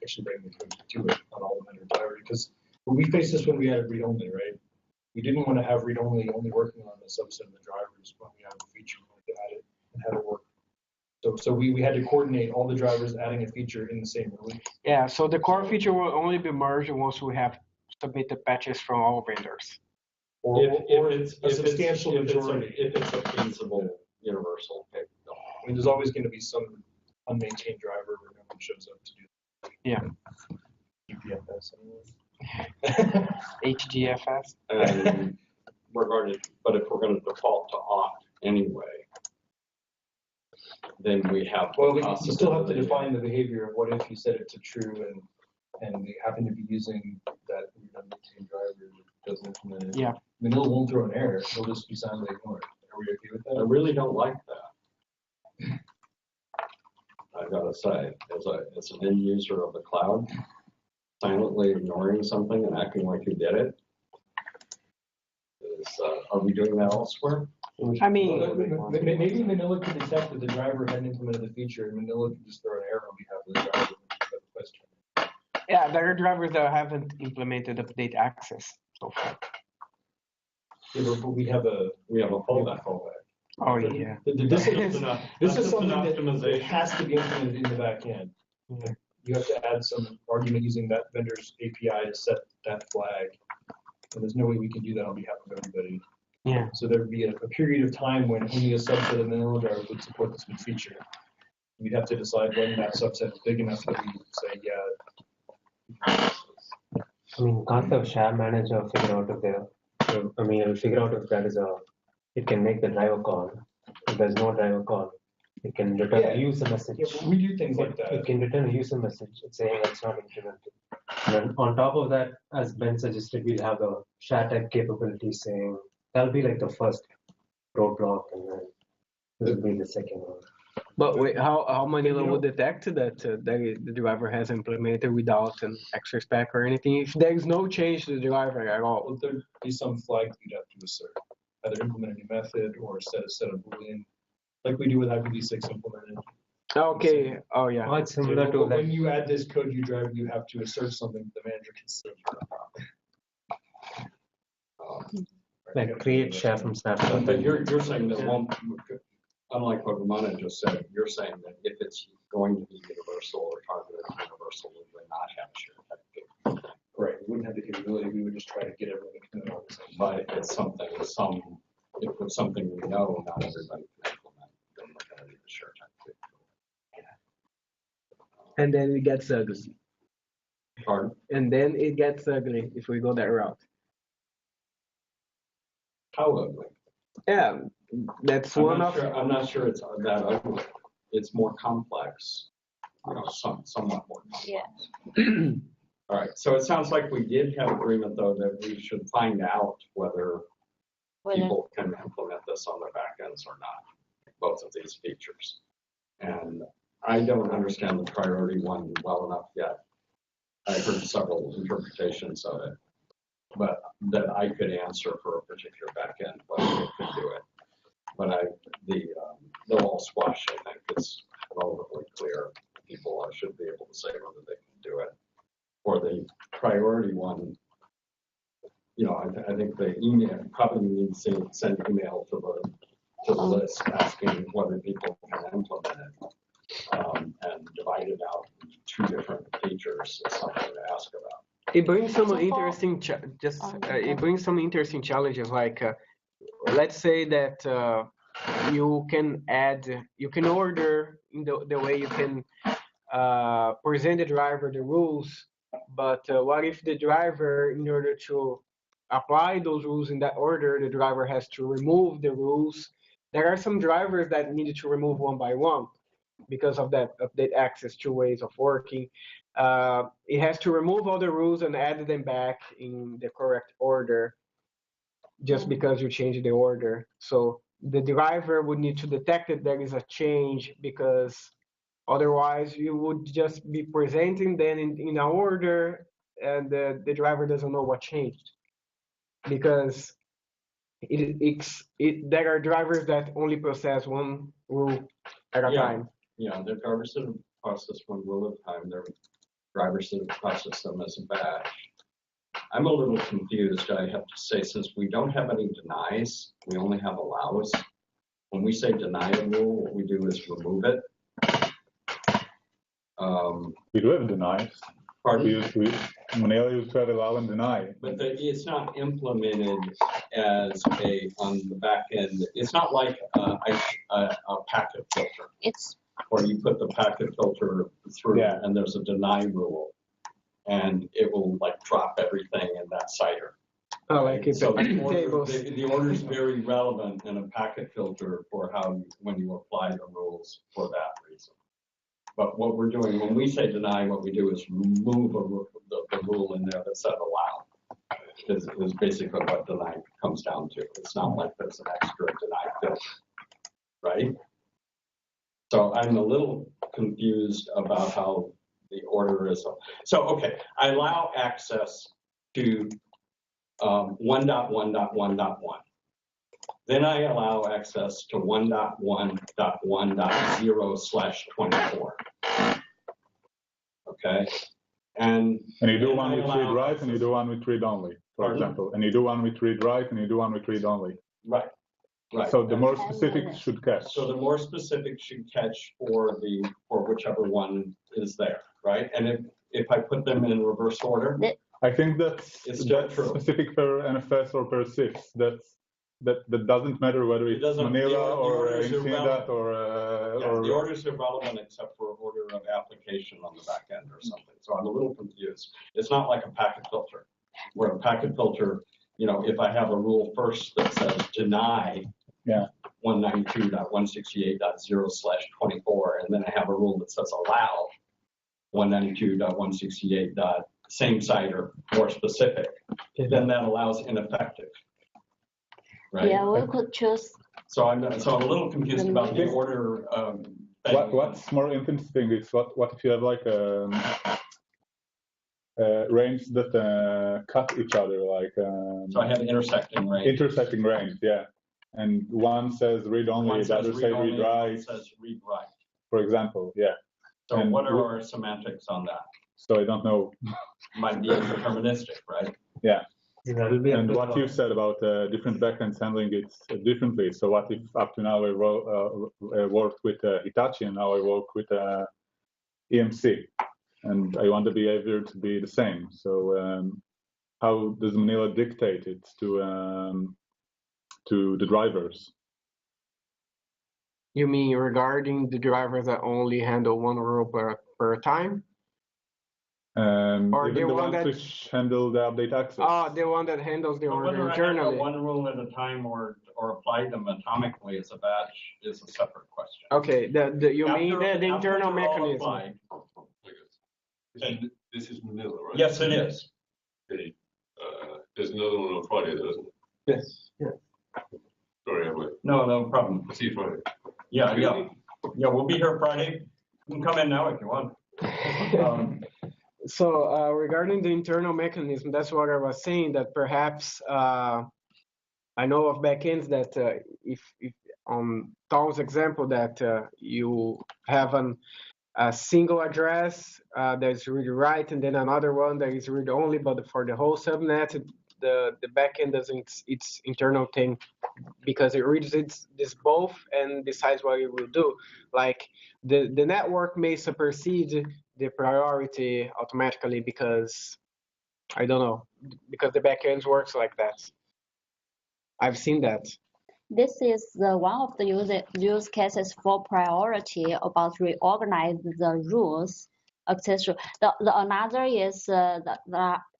actually bringing the code to it on all the vendor drivers, because we faced this when we added read-only, right? We didn't want to have read-only only working on a subset of the drivers when we had a feature, we wanted to add it and have it work. So we had to coordinate all the drivers adding a feature in the same release. Yeah, so the core feature will only be merged once we have submitted patches from all vendors. Or If a substantial majority. If it's a feasible universal capability. I mean, there's always going to be some unmaintained driver where no one shows up to do that. Yeah. UPFS anyway. HDFS. And but if we're going to default to off anyway, then we have. Well, we still have to define the behavior of what if you set it to true and we happen to be using that unmaintained driver that doesn't implement it. Yeah. Manila won't throw an error. It'll just be silently ignored. Are we okay with I that? really don't like that. I gotta say, as an end user of the cloud, silently ignoring something and acting like you did it, are we doing that elsewhere? I mean, Maybe Manila could detect that the driver hadn't implemented the feature, and Manila could just throw an error on behalf of the driver. yeah, there are drivers that haven't implemented update access so far. Yeah, but we have a fallback. Oh, yeah. This is something that optimization. has to be implemented in the back end. Yeah. You have to add some argument using that vendor's API to set that flag. And there's no way we can do that on behalf of everybody. Yeah. So there would be a period of time when only a subset of Manila drivers would support this new feature. We'd have to decide when that subset is big enough that we say, yeah. I mean, can't the share manager figure out if there? I mean, it'll figure out if there is it can make the driver call. If there's no driver call, it can return a user message. Yeah, we do things like that. It can return a user message saying it's not implemented. And then on top of that, as Ben suggested, we'll have a share type capability saying that'll be like the first roadblock, and then this will be the second one. But wait, how Manila would detect that the driver has implemented without an extra spec or anything? If there is no change to the driver at all. Well, there'd be some flag you'd have to assert. Either implement a new method or set a set of Boolean, like we do with IPv6 implemented. Okay. Oh, yeah. Oh, it's similar to When you add this code you drive, you have to assert something the manager can see. like create share from snapshot. But you're saying that one, unlike what Ramona just said, you're saying that if it's going to be universal, universal or targeted universal, we would not have a shared type capability. Right, we wouldn't have the capability, we would just try to get everyone to commit on the same. But if it's something, if it's something we know not everybody can implement, then we're going to need a shared type capability. And then it gets ugly. Pardon? And then it gets ugly if we go that route. How ugly? Yeah, that's I'm one not of. sure, I'm not sure it's that ugly. It's more complex, somewhat more complex. Yeah. All right, so it sounds like we did have agreement, though, that we should find out whether people can implement this on their back ends or not, both of these features. And I don't understand the priority one well enough yet. I heard several interpretations of it, but that I could answer for a particular backend whether it could do it. But the wall squash, I think, is relatively clear. People should be able to say whether they can do it. For the priority one, I think the email probably needs to send email to the list asking whether people can implement it. And divide it out into two different features is something to ask about. It brings some interesting it brings some interesting challenges, like let's say that you can order in the way you can present the driver the rules, but what if the driver, in order to apply those rules in that order, the driver has to remove the rules? There are some drivers that needed to remove one by one because of that update access, two ways of working. It has to remove all the rules and add them back in the correct order just because you changed the order. So the driver would need to detect that there is a change, because otherwise you would just be presenting them in an order and the driver doesn't know what changed. Because there are drivers that only process one rule at a time. Yeah, the drivers that process one rule at a time, they're drivers that process them as a batch. I'm a little confused, I have to say, since we don't have any denies, we only have allows. When we say deny a rule, what we do is remove it. We do have denies. Pardon? Manila used to have allow and deny. But it's not implemented as on the back end. It's not like a packet filter. It's where you put the packet filter through and there's a deny rule and it will like drop everything in that CIDR. Oh, like it's so the order is very relevant in a packet filter for when you apply the rules for that reason. But what we're doing when we say deny, what we do is remove the rule in there that said allow. Is basically what deny comes down to. It's not like there's an extra deny filter, right? So I'm a little confused about how the order is. So, okay, I allow access to 1.1.1.1. Then I allow access to 1.1.1.0/24. Okay? And you do one with read write and you do one with read only, for example. And you do one with read write and you do one with read only. Right. Right. So the more specific should catch. So the more specific should catch for whichever one is there, right? And if I put them in reverse order, I think that's true. specific per NFS or per SIFS. That doesn't matter whether it's Manila or Infinidad or the orders are relevant except for order of application on the back end or something. So I'm a little confused. It's not like a packet filter, where a packet filter, if I have a rule first that says deny 192.168.0/24, and then I have a rule that says allow 192.168. Same CIDR, more specific, then that allows ineffective. Right? Yeah, we could choose. So I'm a little confused about the order. What's more interesting is what if you have like range that cut each other, like. So I have intersecting range. Intersecting range, yeah. And one says read only, the other says read write. One says read write. For example, yeah. So what are our semantics on that? So I don't know. Might be deterministic, right? Yeah. And what you said about different backends handling it differently. So what if up to now I worked with Hitachi and now I work with EMC, and I want the behavior to be the same. So how does Manila dictate it to the drivers? You mean regarding the drivers that only handle one rule per time? Or Even the ones which handle the update access. Oh, the one that handles the order Whether I internally. handle one rule at a time or apply them atomically as a batch is a separate question. Okay, you mean the After internal they're all mechanism. applied, And this is Manila, right? yes, it is. Okay. There's another one on Friday, though, isn't Yes. there? Sorry, I'm late. No problem. I'll see you Friday. Yeah, we'll be here Friday. You can come in now if you want. So regarding the internal mechanism, that's what I was saying, that perhaps I know of backends that if on Tom's example that you have a single address that's read write and then another one that is read only, but for the whole subnet, the backend does its internal thing because it reads this both and decides what it will do. Like the network may supersede the priority automatically because I don't know, because the backend works like that. I've seen that. This is one of the use cases for priority about reorganize the rules access rule. The another is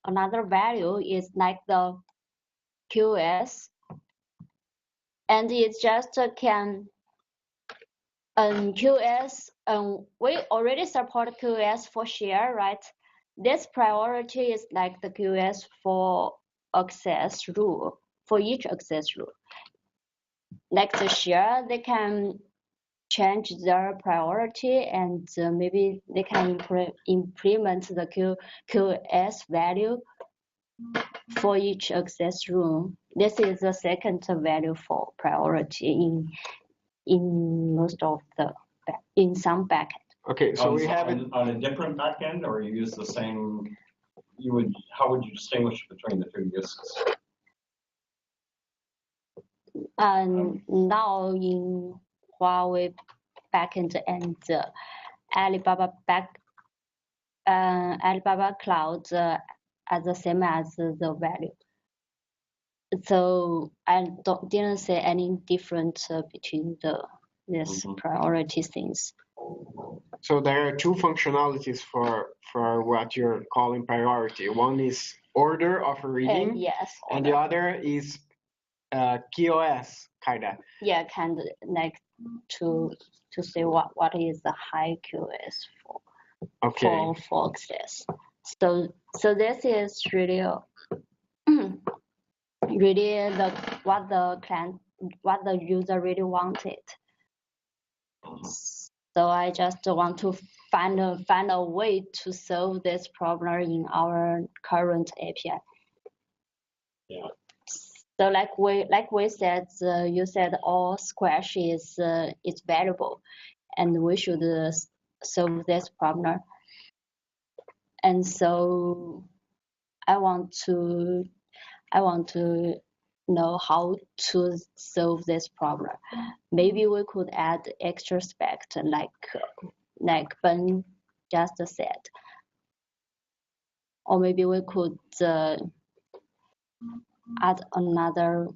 another value is like the QoS, and it just can QoS. We already support QoS for share, right? This priority is like the QoS for access rule for each access rule. Like the share, they can change their priority and maybe they can implement the QoS value for each access rule. This is the second value for priority in most of in some backend. Okay, so we have it on a different backend, or you use the same. How would you distinguish between the two uses? Now in Huawei backend and Alibaba Alibaba Cloud are the same as the value. So I didn't say any difference between this priority things. So there are two functionalities for what you're calling priority. One is order of reading, yes, and the other is QoS, kinda. Yeah, kind of like to say what is the high QoS for access. So this is really really what the user really wanted. So I just want to find a way to solve this problem in our current API. Yeah. So like we said, you said all squash is valuable, and we should solve this problem. And so I want to know how to solve this problem. Maybe we could add extra spec like Ben just said, or maybe we could add another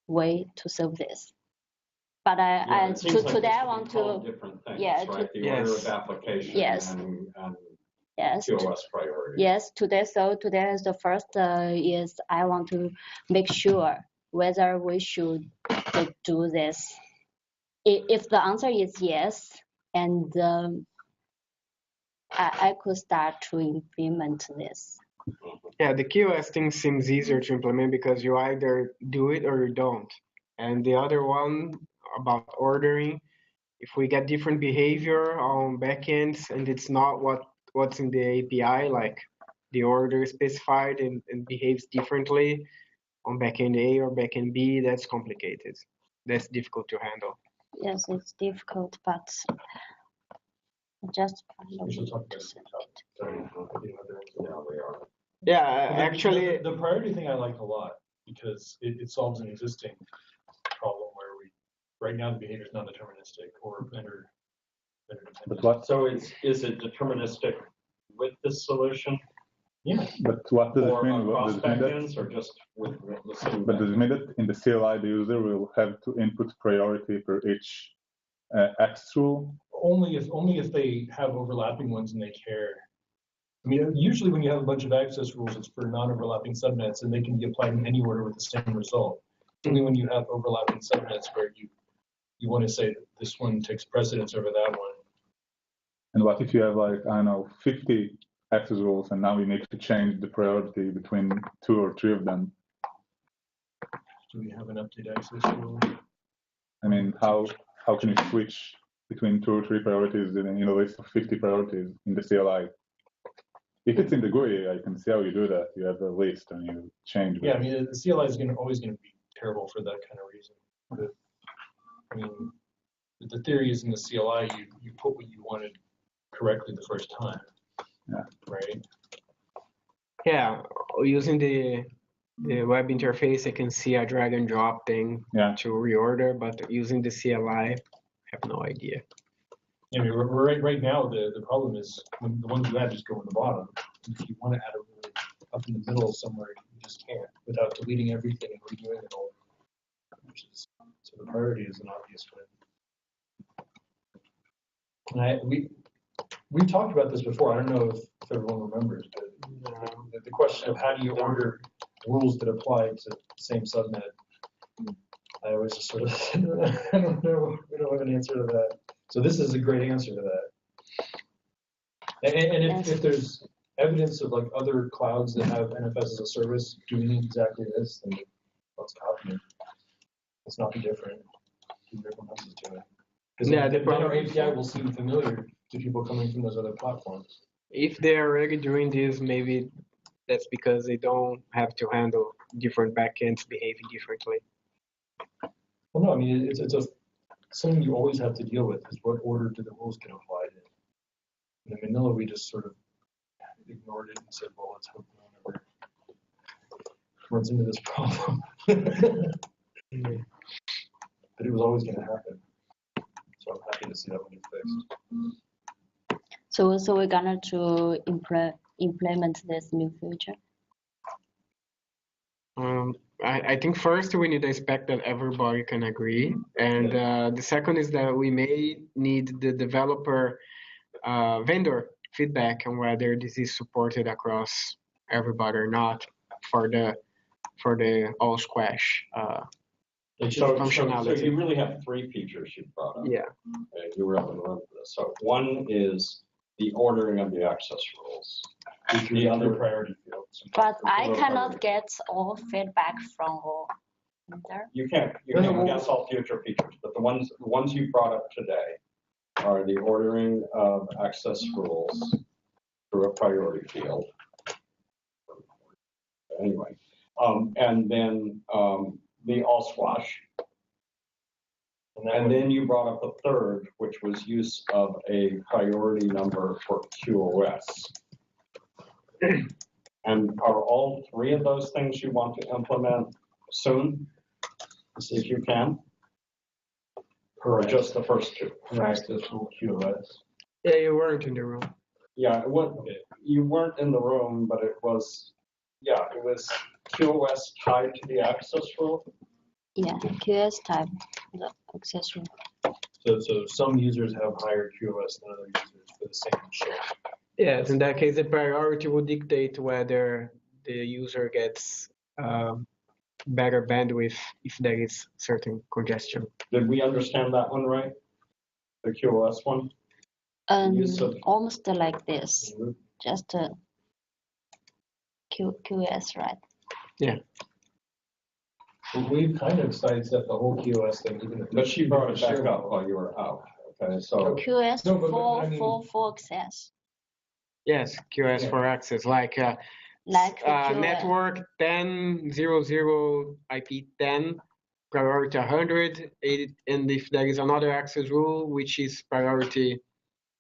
way to solve this. But today I want to different things, yeah, right? The order of application and yes. QoS priority. Yes, today is the first is I want to make sure whether we should do this. If the answer is yes, and I could start to implement this. Yeah, the QoS thing seems easier to implement because you either do it or you don't. And the other one about ordering, if we get different behavior on backends and it's not what's in the API, like the order is specified and behaves differently on backend A or backend B, that's complicated. That's difficult to handle. Yes, it's difficult, but just Yeah, actually, the priority thing I like a lot because it solves an existing problem where right now the behavior is non-deterministic or But what? So is it deterministic with this solution? Yeah. But what does it Or mean? across Does it mean that? backends or just with the same? But does it mean that in the CLI the user will have to input priority for each access rule? Only if they have overlapping ones and they care. I mean, usually when you have a bunch of access rules, it's for non-overlapping subnets, and they can be applied in any order with the same result. Only when you have overlapping subnets where you want to say that this one takes precedence over that one. And what if you have like, I don't know, 50 access rules and now you need to change the priority between 2 or 3 of them? Do we have an update access rule? I mean, how can you switch between 2 or 3 priorities in a list of 50 priorities in the CLI? If it's in the GUI, I can see how you do that. You have a list and you change. Yeah, I mean, the CLI is always going to be terrible for that kind of reason. But, I mean, the theory is in the CLI, you put what you wanted correctly the first time. Yeah. Right? Yeah, using the web interface, I can see a drag and drop thing to reorder, but using the CLI, I have no idea. I mean, right now, the problem is when the ones you add just go in the bottom. If you want to add a rule up in the middle somewhere, you just can't without deleting everything and redoing it all. So the priority is an obvious one. And we talked about this before. I don't know if everyone remembers, but the question of how do you order rules that apply to the same subnet, I always just sort of I don't know. We don't have an answer to that. So this is a great answer to that. And if there's evidence of like other clouds that have NFS as a service doing exactly this, then let's copy it. Let's not be different. Everyone else is doing it. Because then our API will seem familiar to people coming from those other platforms. If they're already doing this, maybe that's because they don't have to handle different backends behaving differently. Well, no, I mean, it's something you always have to deal with is what order do the rules get applied in. In Manila, we just sort of ignored it and said, well, let's hope no one ever runs into this problem. But it was always going to happen. So I'm happy to see that one get fixed. So we're gonna to implement this new feature. I think first we need to expect that everybody can agree, and the second is that we may need the developer vendor feedback on whether this is supported across everybody or not for the all squash functionality. So you really have 3 features you brought up. Yeah. You were able to run for this. So one is the ordering of the access rules. The other priority fields. But I cannot get all feedback from all. You can't guess all future features, but the ones you brought up today are the ordering of access rules through a priority field. Anyway, and then the all squash. And then you brought up a third, which was use of a priority number for QoS. And are all 3 of those things you want to implement soon, as soon as you can? Or just the first 2? Access rule QoS. Yeah, you weren't in the room. Yeah, you weren't in the room, but it was QoS tied to the access rule. Yeah, QoS type the access rule. So some users have higher QoS than other users for the same share. Yes, in that case, the priority would dictate whether the user gets better bandwidth if there is certain congestion. Did we understand that one right? The QoS one? Almost like this, just QoS, right? Yeah. We've kind of sidestepped the whole QoS thing, But she brought it back up while you were out. Okay, so QoS for access. Yes, QoS for access, like network 10.0.0 IP 10, priority 100, and if there is another access rule which is priority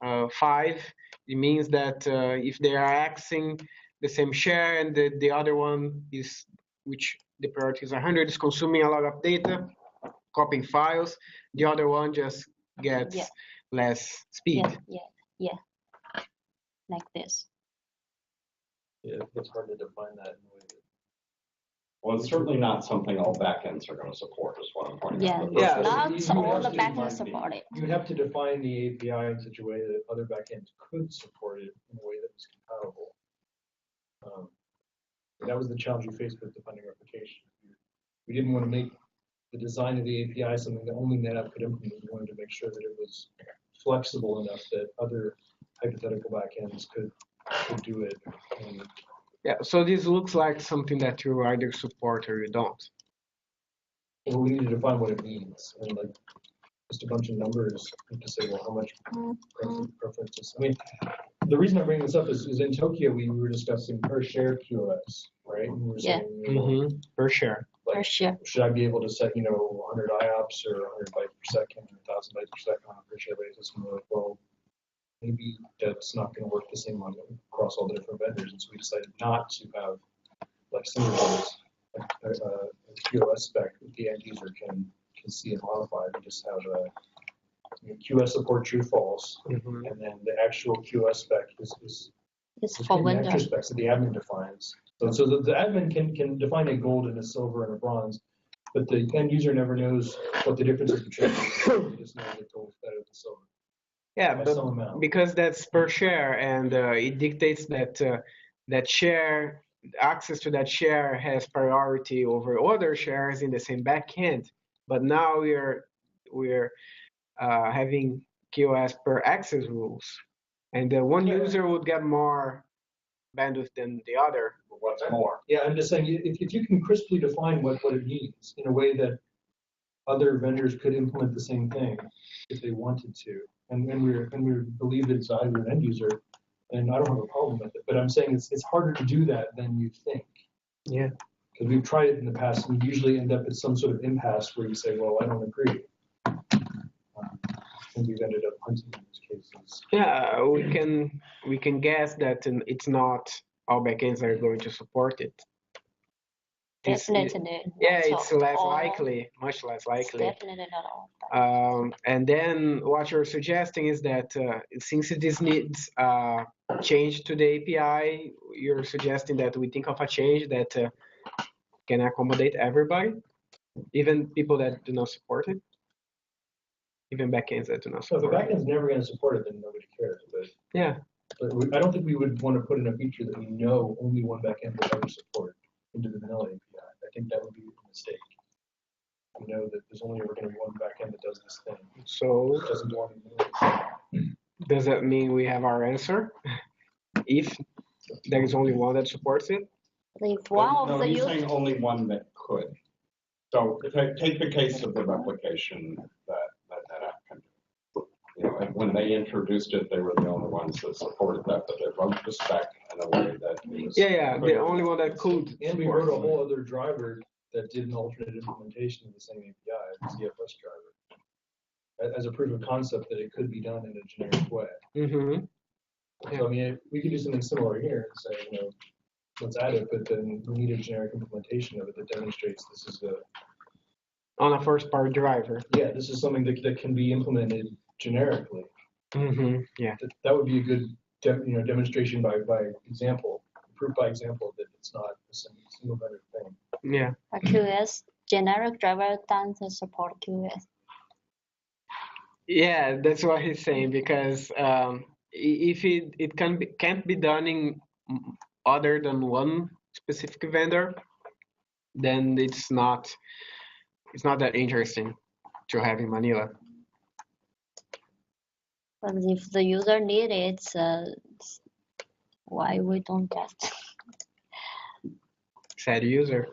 5, it means that if they are accessing the same share and the other one is, which the priority is 100, is consuming a lot of data, copying files, the other one just gets less speed. Yeah, like this. Yeah, it's hard to define that in a way that. Well, it's certainly not something all backends are going to support, is what I'm pointing Yeah, out. Yeah. not all the to backends define support it. You would have to define the API in such a way that other backends could support it in a way that was compatible. That was the challenge we faced with defining replication. We didn't want to make the design of the API something that only NetApp could implement. We wanted to make sure that it was flexible enough that other hypothetical backends could do it. Yeah, so this looks like something that you either support or you don't. Well, we need to define what it means, and like just a bunch of numbers to say, well, how much preferences. I mean, the reason I bring this up is in Tokyo we were discussing per share QoS, right? And we were saying, Per share. Like, For sure. should I be able to set, 100 IOPS or 100 bytes per second, 1,000 bytes per second on a per share basis? And we're like, well, maybe that's not going to work the same across all the different vendors. And so we decided not to have like singles, a QoS spec that the end user can see and modify. We just have a QoS support true false, and then the actual QoS spec is for the Windows. extra specs that the admin defines. So the admin can define a gold and a silver and a bronze, but the end user never knows what the difference is between them. They just know that gold is better than silver. Yeah, By but some amount. because that's per share, and it dictates that that share, access to that share has priority over other shares in the same backend. But now we're having QoS per access rules, and one user would get more bandwidth than the other. What's more? Yeah, I'm just saying, if you can crisply define what it means in a way that other vendors could implement the same thing if they wanted to, and we believe that it's either an end user, and I don't have a problem with it, but I'm saying it's harder to do that than you think. Yeah. Because we've tried it in the past, and we usually end up at some sort of impasse where you say, well, I don't agree. And we've ended up hunting in those cases. Yeah, we can guess that it's not all backends are going to support it. Definitely. It's less likely, much less likely. Definitely not all. And then what you're suggesting is that since this needs change to the API, you're suggesting that we think of a change that can accommodate everybody, even people that do not support it, even backends that do not So if support the backend's never going to support it, then nobody cares. But yeah. But I don't think we would want to put in a feature that we know only one backend will ever support into the vanilla API. I think that would be a mistake. We know that there's only ever going to be one backend that does this thing. So It doesn't do anything. does that mean we have our answer? If there is only one that supports it? If one of No, the he's users, saying only one that could. So if I take the case of the replication that NetApp can do. And when they introduced it, they were the only ones that supported that, but they wrote the spec in a way that was The only one that could. And we wrote a whole other driver that did an alternate implementation of the same API, the CFS driver, as a proof of concept that it could be done in a generic way. So I mean, we could do something similar here and say, let's add it, but then we need a generic implementation of it that demonstrates this is On a first-party driver. Yeah, this is something that can be implemented generically. Yeah. That would be a good demonstration by example, proof by example that it's not a single vendor thing. Yeah. a QoS generic driver doesn't support QoS. Yeah, that's what he's saying, because if it can't be done in other than one specific vendor, then it's not that interesting to have in Manila. But if the user need it, why we don't get? I Sad user.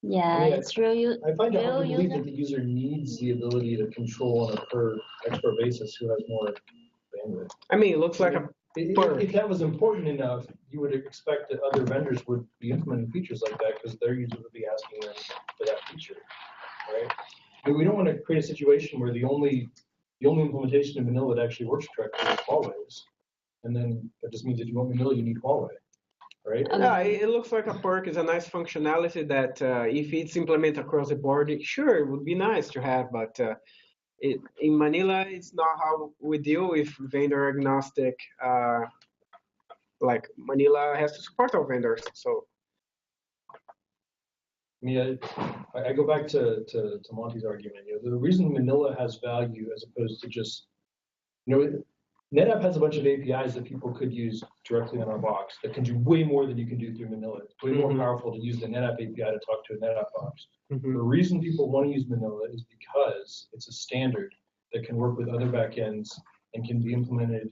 Yeah, mean, it's real. I find it hard to Real believe user. that the user needs the ability to control on a per expert basis who has more bandwidth. I mean, it looks like a If that was important enough, you would expect that other vendors would be implementing features like that because their users would be asking them for that feature, right? But we don't want to create a situation where the only implementation in vanilla that actually works correctly is Huawei's, and then that just means if you want vanilla, you need Huawei, right? Yeah, it looks like a perk. It's a nice functionality that if it's implemented across the board, sure, it would be nice to have, but In Manila, it's not how we deal with vendor agnostic. Like Manila has to support our vendors. So I mean, I go back to Monty's argument. The reason Manila has value as opposed to just, NetApp has a bunch of APIs that people could use directly on our box that can do way more than you can do through Manila. It's way more powerful to use the NetApp API to talk to a NetApp box. The reason people want to use Manila is because it's a standard that can work with other backends and can be implemented,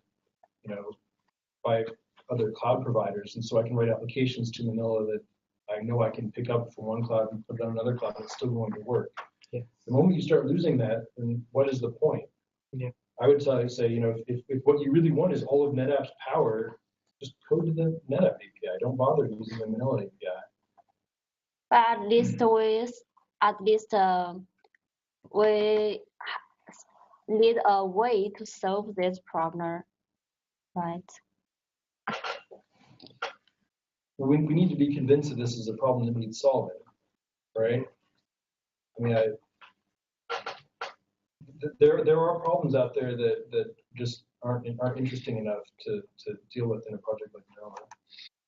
by other cloud providers. And so I can write applications to Manila that I know I can pick up from one cloud and put it on another cloud. It's still going to work. Yeah. The moment you start losing that, then what is the point? Yeah. I would say, if what you really want is all of NetApp's power, just code to the NetApp API. Don't bother using the Manila API. But at least we need a way to solve this problem, right? We need to be convinced that this is a problem that needs solving, right? I mean, there are problems out there that just aren't interesting enough to deal with in a project like Manila.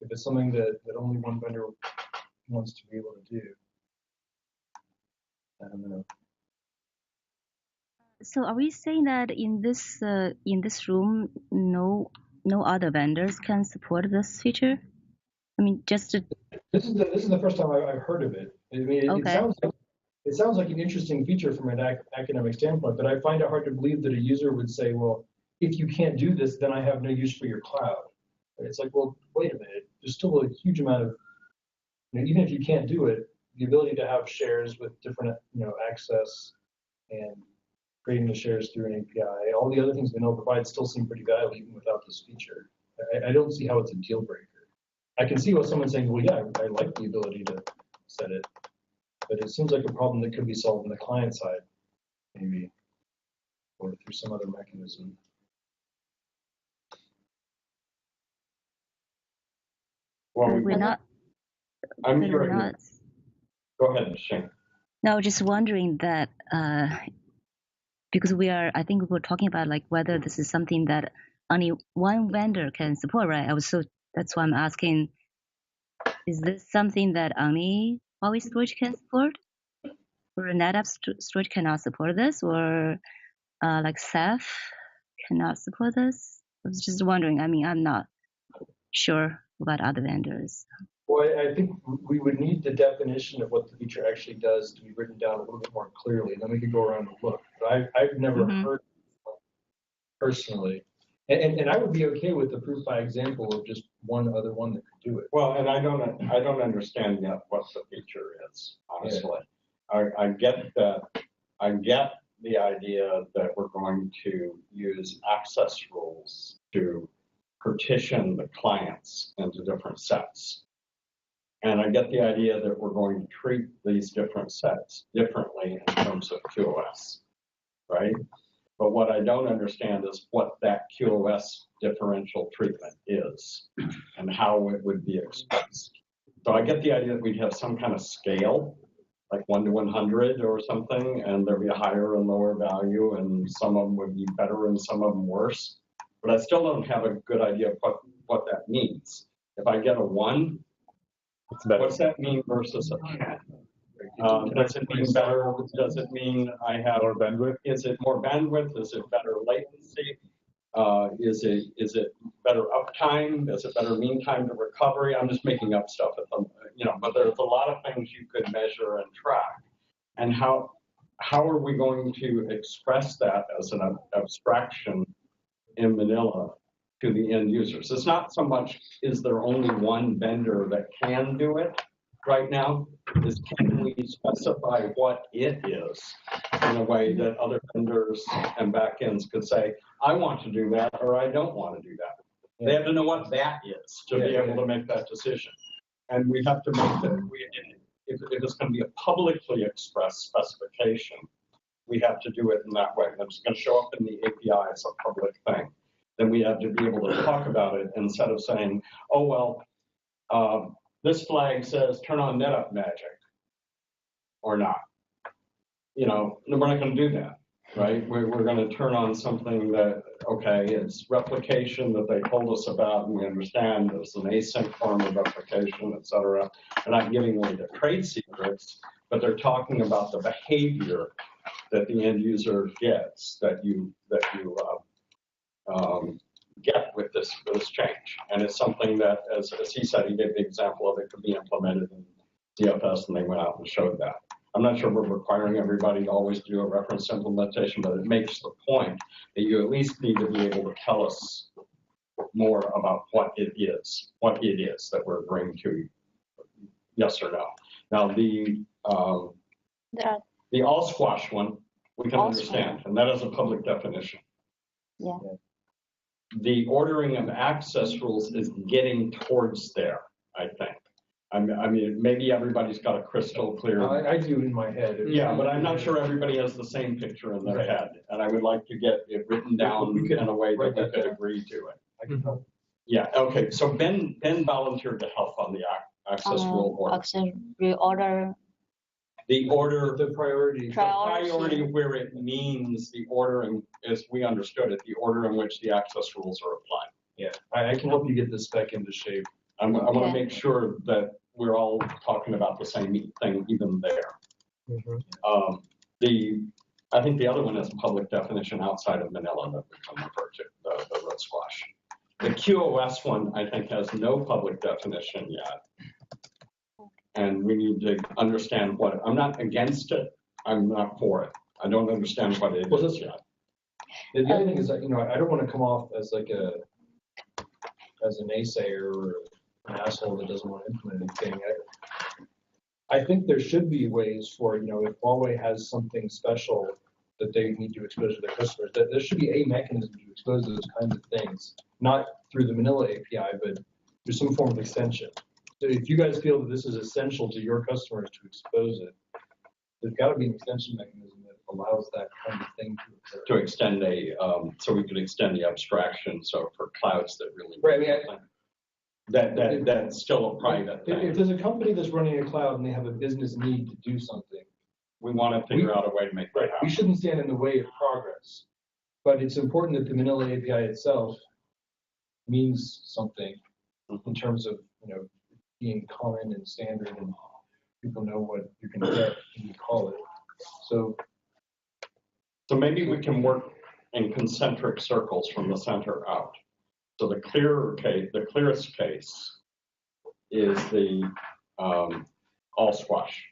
If it's something that only one vendor wants to be able to do, I don't know. So are we saying that in this room, no other vendors can support this feature? I mean, just to... This is the first time I've heard of it. I mean, it sounds like an interesting feature from an academic standpoint, but I find it hard to believe that a user would say, well, if you can't do this, then I have no use for your cloud. It's like, well, wait a minute. There's still a huge amount of, even if you can't do it, the ability to have shares with different, access and creating the shares through an API, all the other things Manila provides still seem pretty valuable even without this feature. I don't see how it's a deal breaker. I can see what someone's saying, well, yeah, I like the ability to set it, but it seems like a problem that could be solved on the client side, maybe, or through some other mechanism. Well, we're not. I'm we're hearing. not. Go ahead, Shane. No, just wondering that because I think we were talking about like whether this is something that only one vendor can support, right? That's why I'm asking, is this something that only Huawei storage can support? Or NetApp storage cannot support this? Or like Ceph cannot support this? I was just wondering. I mean, I'm not sure about other vendors. Well, I think we would need the definition of what the feature actually does to be written down a little bit more clearly. Then we could go around and look. But I've never heard personally. And I would be okay with the proof by example of just one other one that could do it. Well, and I don't understand yet what the feature is, honestly. Yeah. I get that. I get the idea that we're going to use access rules to partition the clients into different sets. And I get the idea that we're going to treat these different sets differently in terms of QoS, right? But what I don't understand is what that QoS differential treatment is and how it would be expressed. So I get the idea that we'd have some kind of scale, like 1 to 100 or something, and there'd be a higher and lower value, and some of them would be better and some of them worse. But I still don't have a good idea of what that means. If I get a 1, what's that mean versus a 10? Does it mean better? Does it mean I have more bandwidth? Is it more bandwidth? Is it better latency? Is it better uptime? Is it better mean time to recovery? I'm just making up stuff at the, but there's a lot of things you could measure and track. And how are we going to express that as an abstraction in Manila to the end users? It's not so much, is there only one vendor that can do it right now? Is can we specify what it is in a way that other vendors and backends could say, I want to do that or I don't want to do that. They have to know what that is to be able to make that decision. And we have to make that, if it's going to be a publicly expressed specification, we have to do it in that way. If it's going to show up in the API as a public thing, then we have to be able to talk about it instead of saying, oh, well, this flag says turn on NetApp Magic or not. We're not going to do that. right? We're going to turn on something that, okay, it's replication that they told us about, and we understand it's an async form of replication, et cetera. They're not giving away the trade secrets, but they're talking about the behavior that the end user gets, that you get with this change. And it's something that, as he said, he gave the example of it could be implemented in DFS, and they went out and showed that. I'm not sure we're requiring everybody to always do a reference implementation, but it makes the point that you at least need to be able to tell us more about what it is that we're agreeing to, yes or no. Now, the all squash one, we can understand, and that is a public definition. Yeah. The ordering of access rules is getting towards there, I think. I mean, maybe everybody's got a crystal clear. I do in my head. Yeah, but I'm not sure everybody has the same picture in their head, and I would like to get it written down in a way that we could agree to it. I can help. Yeah. Okay. So Ben volunteered to help on the access rule order. Access reorder. The order. The priority. The priority where it means the order, as we understood it, the order in which the access rules are applied. Yeah, I can help you get this spec into shape. I want to make sure that we're all talking about the same thing, even there. I think the other one is public definition outside of Manila that we can refer to, the road squash. The QoS one, I think, has no public definition yet. And we need to understand what, I'm not against it, I'm not for it. I don't understand what it is yet. The other thing is that, I don't want to come off as like as a naysayer or an asshole that doesn't want to implement anything. I think there should be ways for, if Huawei has something special that they need to expose to their customers, that there should be a mechanism to expose those kinds of things, not through the Manila API, but through some form of extension. So if you guys feel that this is essential to your customers to expose it, there's got to be an extension mechanism that allows that kind of thing to occur. To extend so we can extend the abstraction, so for clouds that really. Right. That's still a private thing. If there's a company that's running a cloud and they have a business need to do something, we want to figure out a way to make that happen. We shouldn't stand in the way of progress. But it's important that the Manila API itself means something in terms of, being common and standard, and people know what you're going to get when you call it. So maybe we can work in concentric circles from the center out. So the clearest case is the all squash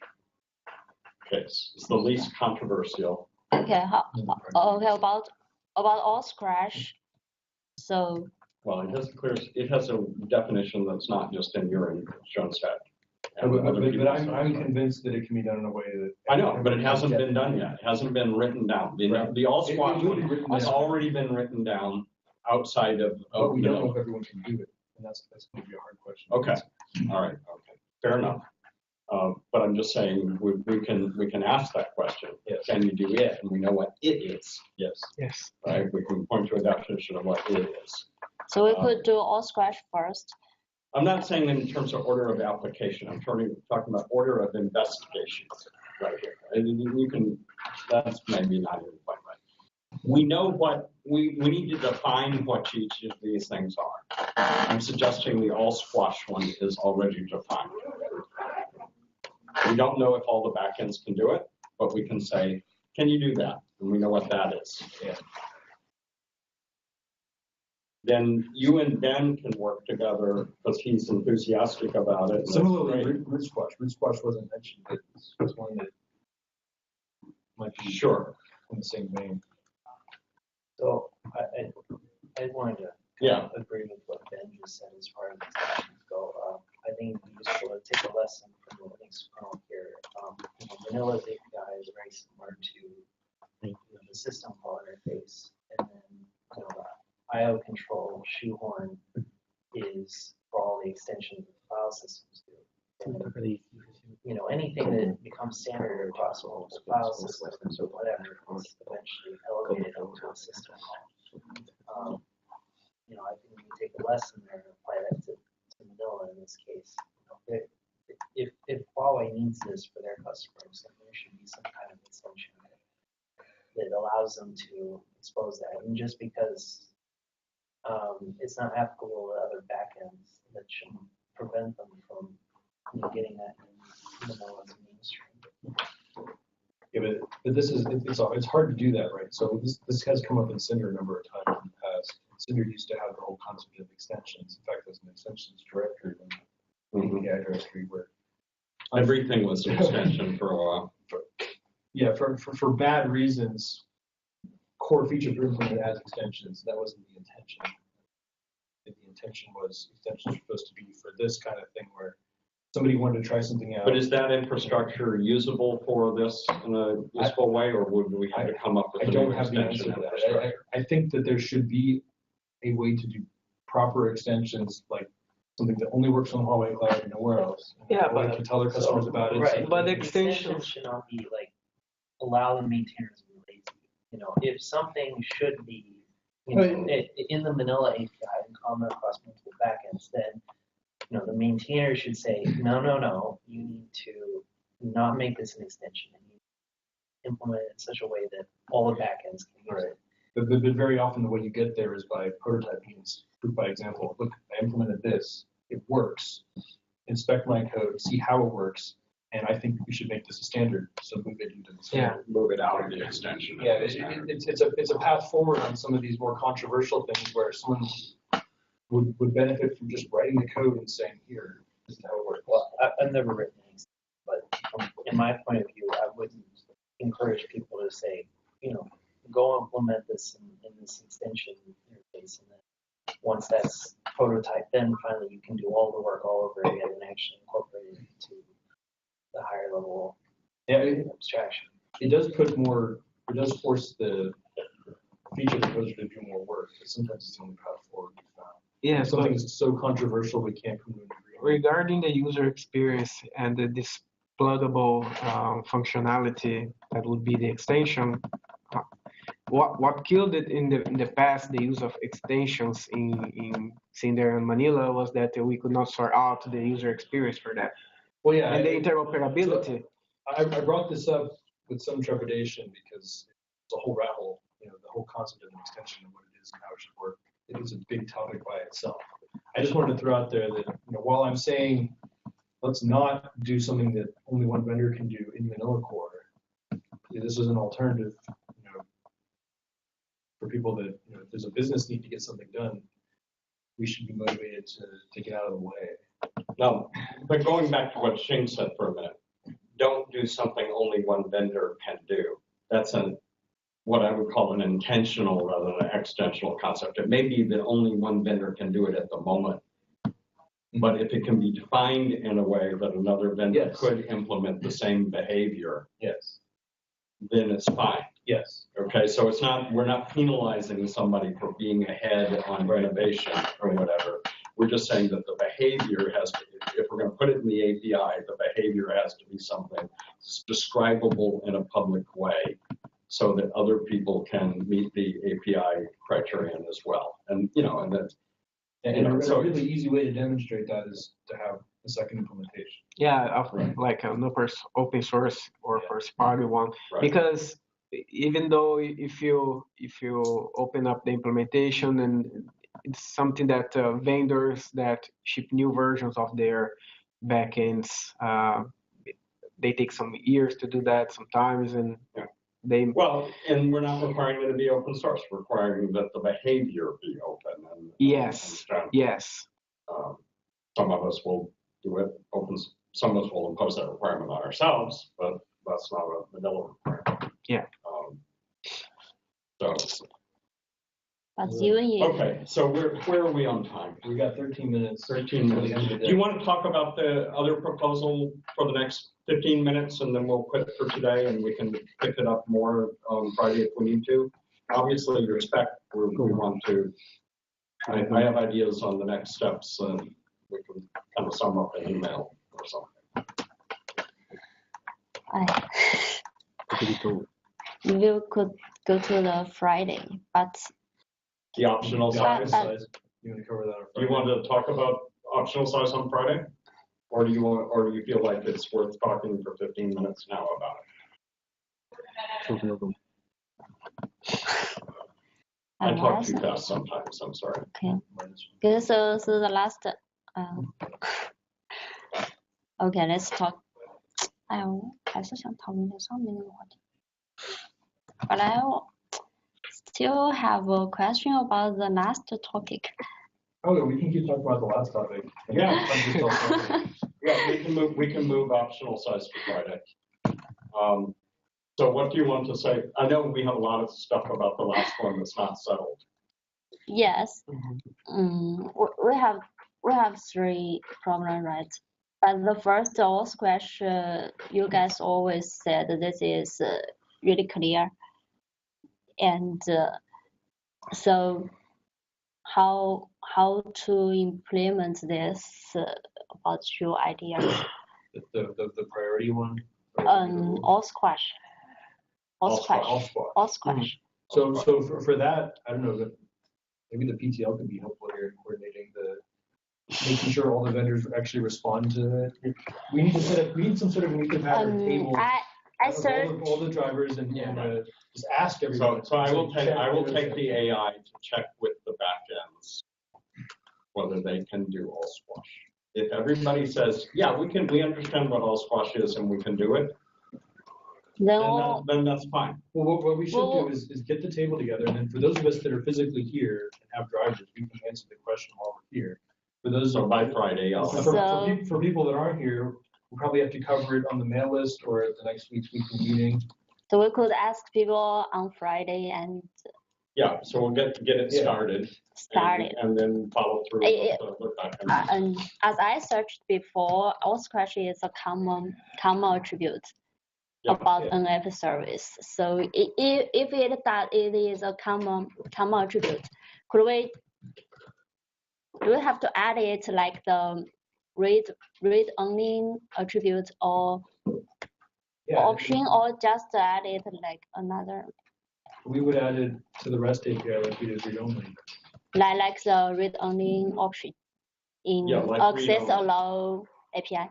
case. It's the least controversial. Okay. About all squash. So. Well, it has a definition that's not just in your and Joan's head. But I'm convinced that it can be done in a way that. I know, but it hasn't been done yet. It hasn't been written down. The all squash has already been written down outside of. But we don't know if everyone can do it, and that's going to be a hard question. Okay. All right. Okay. Fair enough. But I'm just saying we can ask that question. Yes. Can you do it? And we know what it is. Yes. Yes. Right. We can point to a definition of what it is. So we could do all squash first. I'm not saying in terms of order of application. I'm talking about order of investigation right here. And that's maybe not even quite right. We know what, we need to define what each of these things are. I'm suggesting the all squash one is already defined. We don't know if all the backends can do it, but we can say, can you do that? And we know what that is. Yeah. Then you and Ben can work together because he's enthusiastic about it. Similarly, root squash. Root squash wasn't mentioned, but it's one that might be sure in the same vein. So I wanted to agree with what Ben just said as far as discussions go. I think it'd be useful to take a lesson from the Linux kernel here. Manila's API is very similar to the system call interface, and then IO control shoehorn is for all the extensions that file systems do. And, anything that becomes standard across all file systems or whatever is eventually elevated up to a system call. I think we take a lesson there and apply that to Manila in this case. If Huawei needs this for their customers, then there should be some kind of extension that allows allows them to expose that. And just because it's not applicable to other backends, that shouldn't prevent them from getting that in Manila's mainstream. Yeah, but this is it's hard to do that, right? So this has come up in Cinder a number of times in the past. Cinder used to have the whole concept of extensions. In fact, there's an extensions directory in the API directory where everything was an extension for a while. For bad reasons, core features were implemented as extensions. That wasn't the intention. The intention was extensions were supposed to be for this kind of thing where somebody wanted to try something out. But is that infrastructure usable for this in a useful way, or would we have to come up with a new extension infrastructure? I think that there should be a way to do proper extensions, like something that only works on Huawei Cloud and nowhere else. Yeah, but can tell their customers about it. Right, but the extensions should not be like allow the maintainers to be lazy. If something should be in the Manila API and common across multiple backends, then the maintainer should say, no, you need to not make this an extension, and you implement it in such a way that all the backends can use it. But very often the way you get there is by prototyping, proof by example. Look, I implemented this, it works. Inspect my code, see how it works, and I think we should make this a standard. So move it into the standard. Yeah, move it out of the extension. Yeah, it's a path forward on some of these more controversial things where someone would benefit from just writing the code and saying, here, this is how it works. Well, I've never written anything, but in my point of view, I wouldn't encourage people to say, go implement this in this extension interface, and then once that's prototyped, then finally you can do all the work all over again and actually incorporate it into the higher level abstraction. It does force the feature composer to do more work, but sometimes it's the only path forward we found. Yeah, something is so controversial we can't come to an agreement. Regarding the user experience and this pluggable functionality that would be the extension, what killed it in the past, the use of extensions in Cinder and Manila, was that we could not sort out the user experience for that. Well, yeah, and the interoperability. I brought this up with some trepidation because it's a whole rabbit hole, the whole concept of an extension and what it is and how it should work. It is a big topic by itself. I just wanted to throw out there that while I'm saying let's not do something that only one vendor can do in Manila core, this is an alternative. For people that if there's a business need to get something done, we should be motivated to get out of the way. No, but going back to what Shing said for a minute, don't do something only one vendor can do. That's what I would call an intentional rather than an extensional concept. It may be that only one vendor can do it at the moment, but if it can be defined in a way that another vendor could implement the same behavior, then it's fine. Yes. Okay, so we're not penalizing somebody for being ahead on renovation or whatever. We're just saying that the behavior has to, if we're going to put it in the API, the behavior has to be something that's describable in a public way so that other people can meet the API criterion as well. And, a really easy way to demonstrate that is to have a second implementation. Yeah, like an open source or first party one, because even though if you open up the implementation and it's something that vendors that ship new versions of their backends, they take some years to do that sometimes, and and we're not requiring it to be open source. We're requiring that the behavior be open. Yes. Some of us will do it open. Some of us will impose that requirement on ourselves, but that's not a Manila requirement. Yeah. Okay, so where are we on time? We got 13 minutes. 13 minutes. Do you want to talk about the other proposal for the next 15 minutes, and then we'll quit for today, and we can pick it up more on Friday if we need to? Obviously, your spec, we want to. I have ideas on the next steps, and we can kind of sum up an email or something. We could go to the Friday, but the optional size. You want to cover that on Friday? Do you want to talk about optional size on Friday, or do you feel like it's worth talking for 15 minutes now about it? I talk too fast sometimes, I'm sorry. Okay. Okay, so the last, okay, let's talk. 哎呦，还是想讨论一下上面那个话题。本来我 still have a question about the last topic. Oh, yeah, we can keep talking about the last topic. Yeah. Yeah, we can move optional size for Friday. So what do you want to say? I know we have a lot of stuff about the last one that's not settled. Yes. We have 3 problems, right? But the first question, you guys always said this is really clear. And so how to implement this about your ideas? The priority one? All squash. All squash. So for that, I don't know, maybe the PTL could be helpful here in coordinating making sure all the vendors actually respond to it. We need some sort of weekly pattern table. I searched all the drivers and just ask everyone. So I will take the AI to check with the backends whether they can do all squash. If everybody says, yeah, we understand what all squash is and we can do it, then that's fine. Well, what we should do is get the table together, and then for those of us that are physically here and have drivers, we can answer the question while we're here. For those by Friday, for people that aren't here, we'll probably have to cover it on the mail list or at the next week's weekly meeting. So we could ask people on Friday and. Yeah, so we'll get it started. And then follow through with that. And as I searched before, all squash is a common attribute about NF service. So if it is a common attribute, do we have to add it like the read only attribute or option, or just add it like another? We would add it to the REST API like we did read only. Like the read only option in access allow API.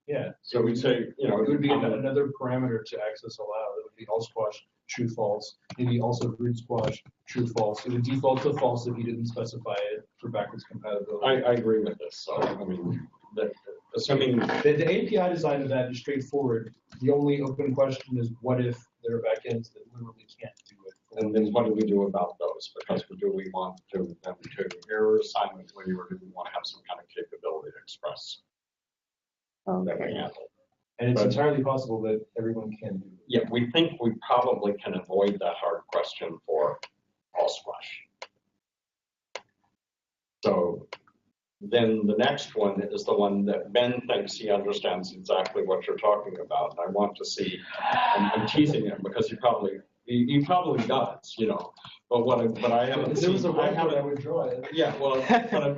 Yeah. So we say, it would be another parameter to access allow. It would be all squash, true, false. Maybe also root squash, true, false. It would default to false if you didn't specify it for backwards compatibility. I agree with this. So, I mean, assuming the API design of that is straightforward. The only open question is what if there are backends that literally can't do it? And then what do we do about those? Because do we want them to error silently, or do we want to have some kind of capability to express? Okay. And it's entirely possible that everyone can do it. Yeah, we think we probably can avoid that hard question for all squash. So then the next one is the one that Ben thinks he understands exactly what you're talking about. And I want to see, I'm teasing him because he probably does, but I haven't seen. There was a record I would draw it. Yeah, well,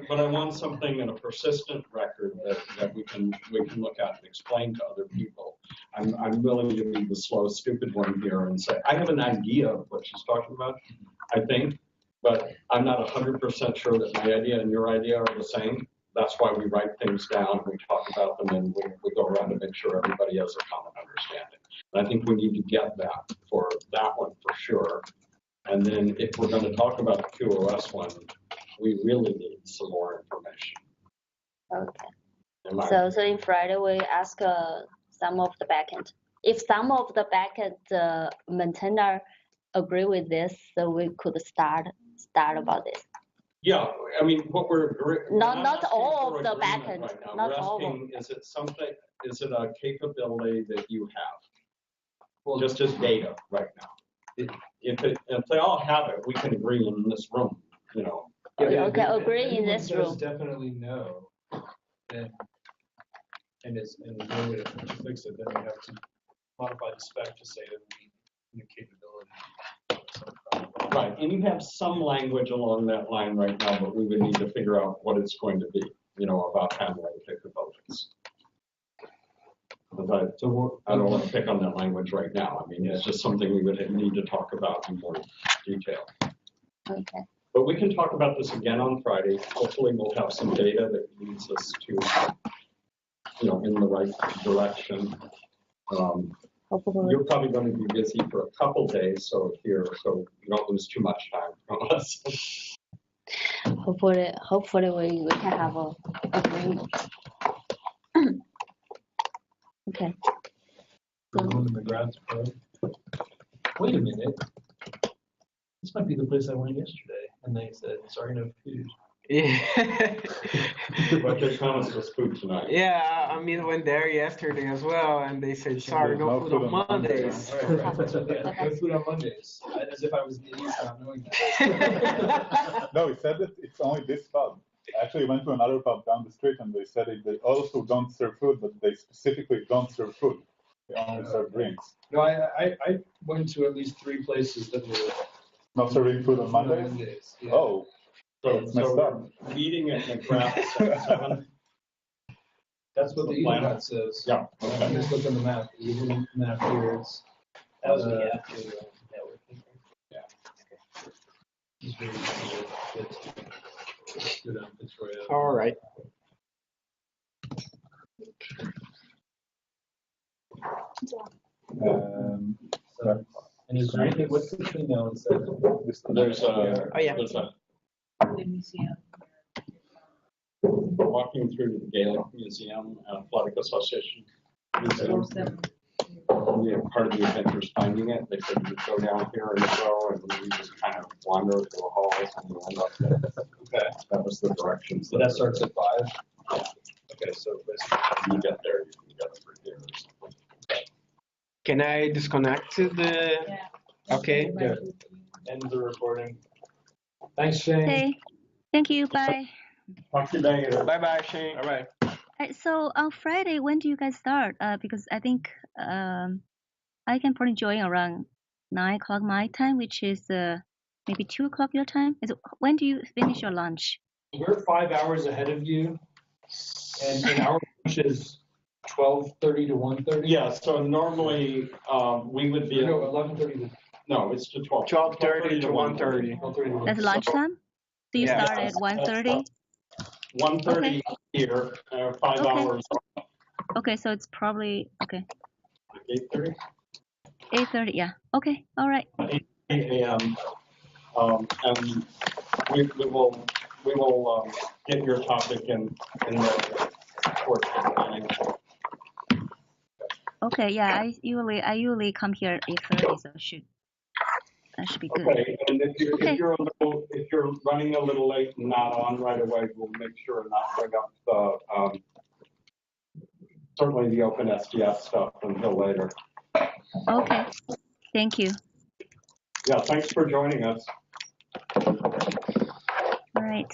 but I want something in a persistent record that we can look at and explain to other people. I'm willing to be the slow, stupid one here and say I have an idea of what she's talking about, I think, but I'm not 100% sure that my idea and your idea are the same. That's why we write things down, we talk about them, and we go around to make sure everybody has a common understanding. And I think we need to get that for that one for sure. And then if we're going to talk about the QoS one, we really need some more information. Okay. So in Friday, we ask some of the backend. If some of the backend maintainer agree with this, so we could start about this. Yeah, I mean, what not all of the backend. Right now. Not we're all. Asking, is it a capability that you have? Well, just as data right now. If they all have it, we can agree in this room, Okay, agree in this room. Definitely no. And there's no way to fix it. Then we have to modify the spec to say that we need new capability. Right, and you have some language along that line right now, but we would need to figure out what it's going to be, about handling capabilities. But I don't want to pick on that language right now. I mean, it's just something we would need to talk about in more detail. Okay. But we can talk about this again on Friday. Hopefully we'll have some data that leads us to, in the right direction. Hopefully. You're probably going to be busy for a couple days, so you don't lose too much time from us. Hopefully we can have a agreement. Okay. We're going to McGrath's Club. Wait a minute. This might be the place I went yesterday, and they said, sorry, no food. Yeah. But they promised us food tonight. Yeah, I mean, went there yesterday as well, and they said, sorry, no food on Mondays. Right. No food on Mondays. As if I was the idiot not knowing that. No, he said that it's only this pub. I actually went to another pub down the street, and they said they also don't serve food, but they specifically don't serve food. They only serve drinks. No, I went to at least 3 places that were not serving food on Mondays. Yeah. Oh, so we're meeting at McGrath's at 7. That's what the Ethernet says. Yeah. I just looked on the map. The Ethernet map here is. That was the after networking. Yeah. It's very good. Good on Victoria. All right. And is there anything, what's between now and 7? There's a, Oh, yeah. there's a walking through to the Gaelic Museum and Athletic Association Museum. Yeah, part of the adventure is finding it. They said you go down here and go, and we just kind of wander through the halls and we end up there. Okay, that was the direction. So that starts at 5? Yeah. Okay, so basically, you get there, you can get through here or something. Can I disconnect the? Yeah. Okay. yeah. End the recording. Thanks, Shane. Okay. Thank you. Bye. Talk to you later. Bye, Shane. All right. So on Friday, when do you guys start? Because I think I can probably join around 9 o'clock my time, which is maybe 2 o'clock your time. When do you finish your lunch? We're 5 hours ahead of you, and our lunch is 12:30 to 1:30. Yeah, so normally we would be. No, 11:30 to. No, it's to 12. 12:30 to 1:30. That's lunchtime? So you start at 1:30? 1:30 here, 5 hours. Okay, so it's probably, okay. 8:30? 8:30, yeah. Okay, all right. 8 a.m. And we will get your topic in the course of the planning. Okay, yeah, I usually come here at 8:30, so that should be good. Okay, and if you're running a little late and not on right away, we'll make sure and not bring up the certainly the OpenSDF stuff until later. Okay, thank you. Yeah, thanks for joining us. All right.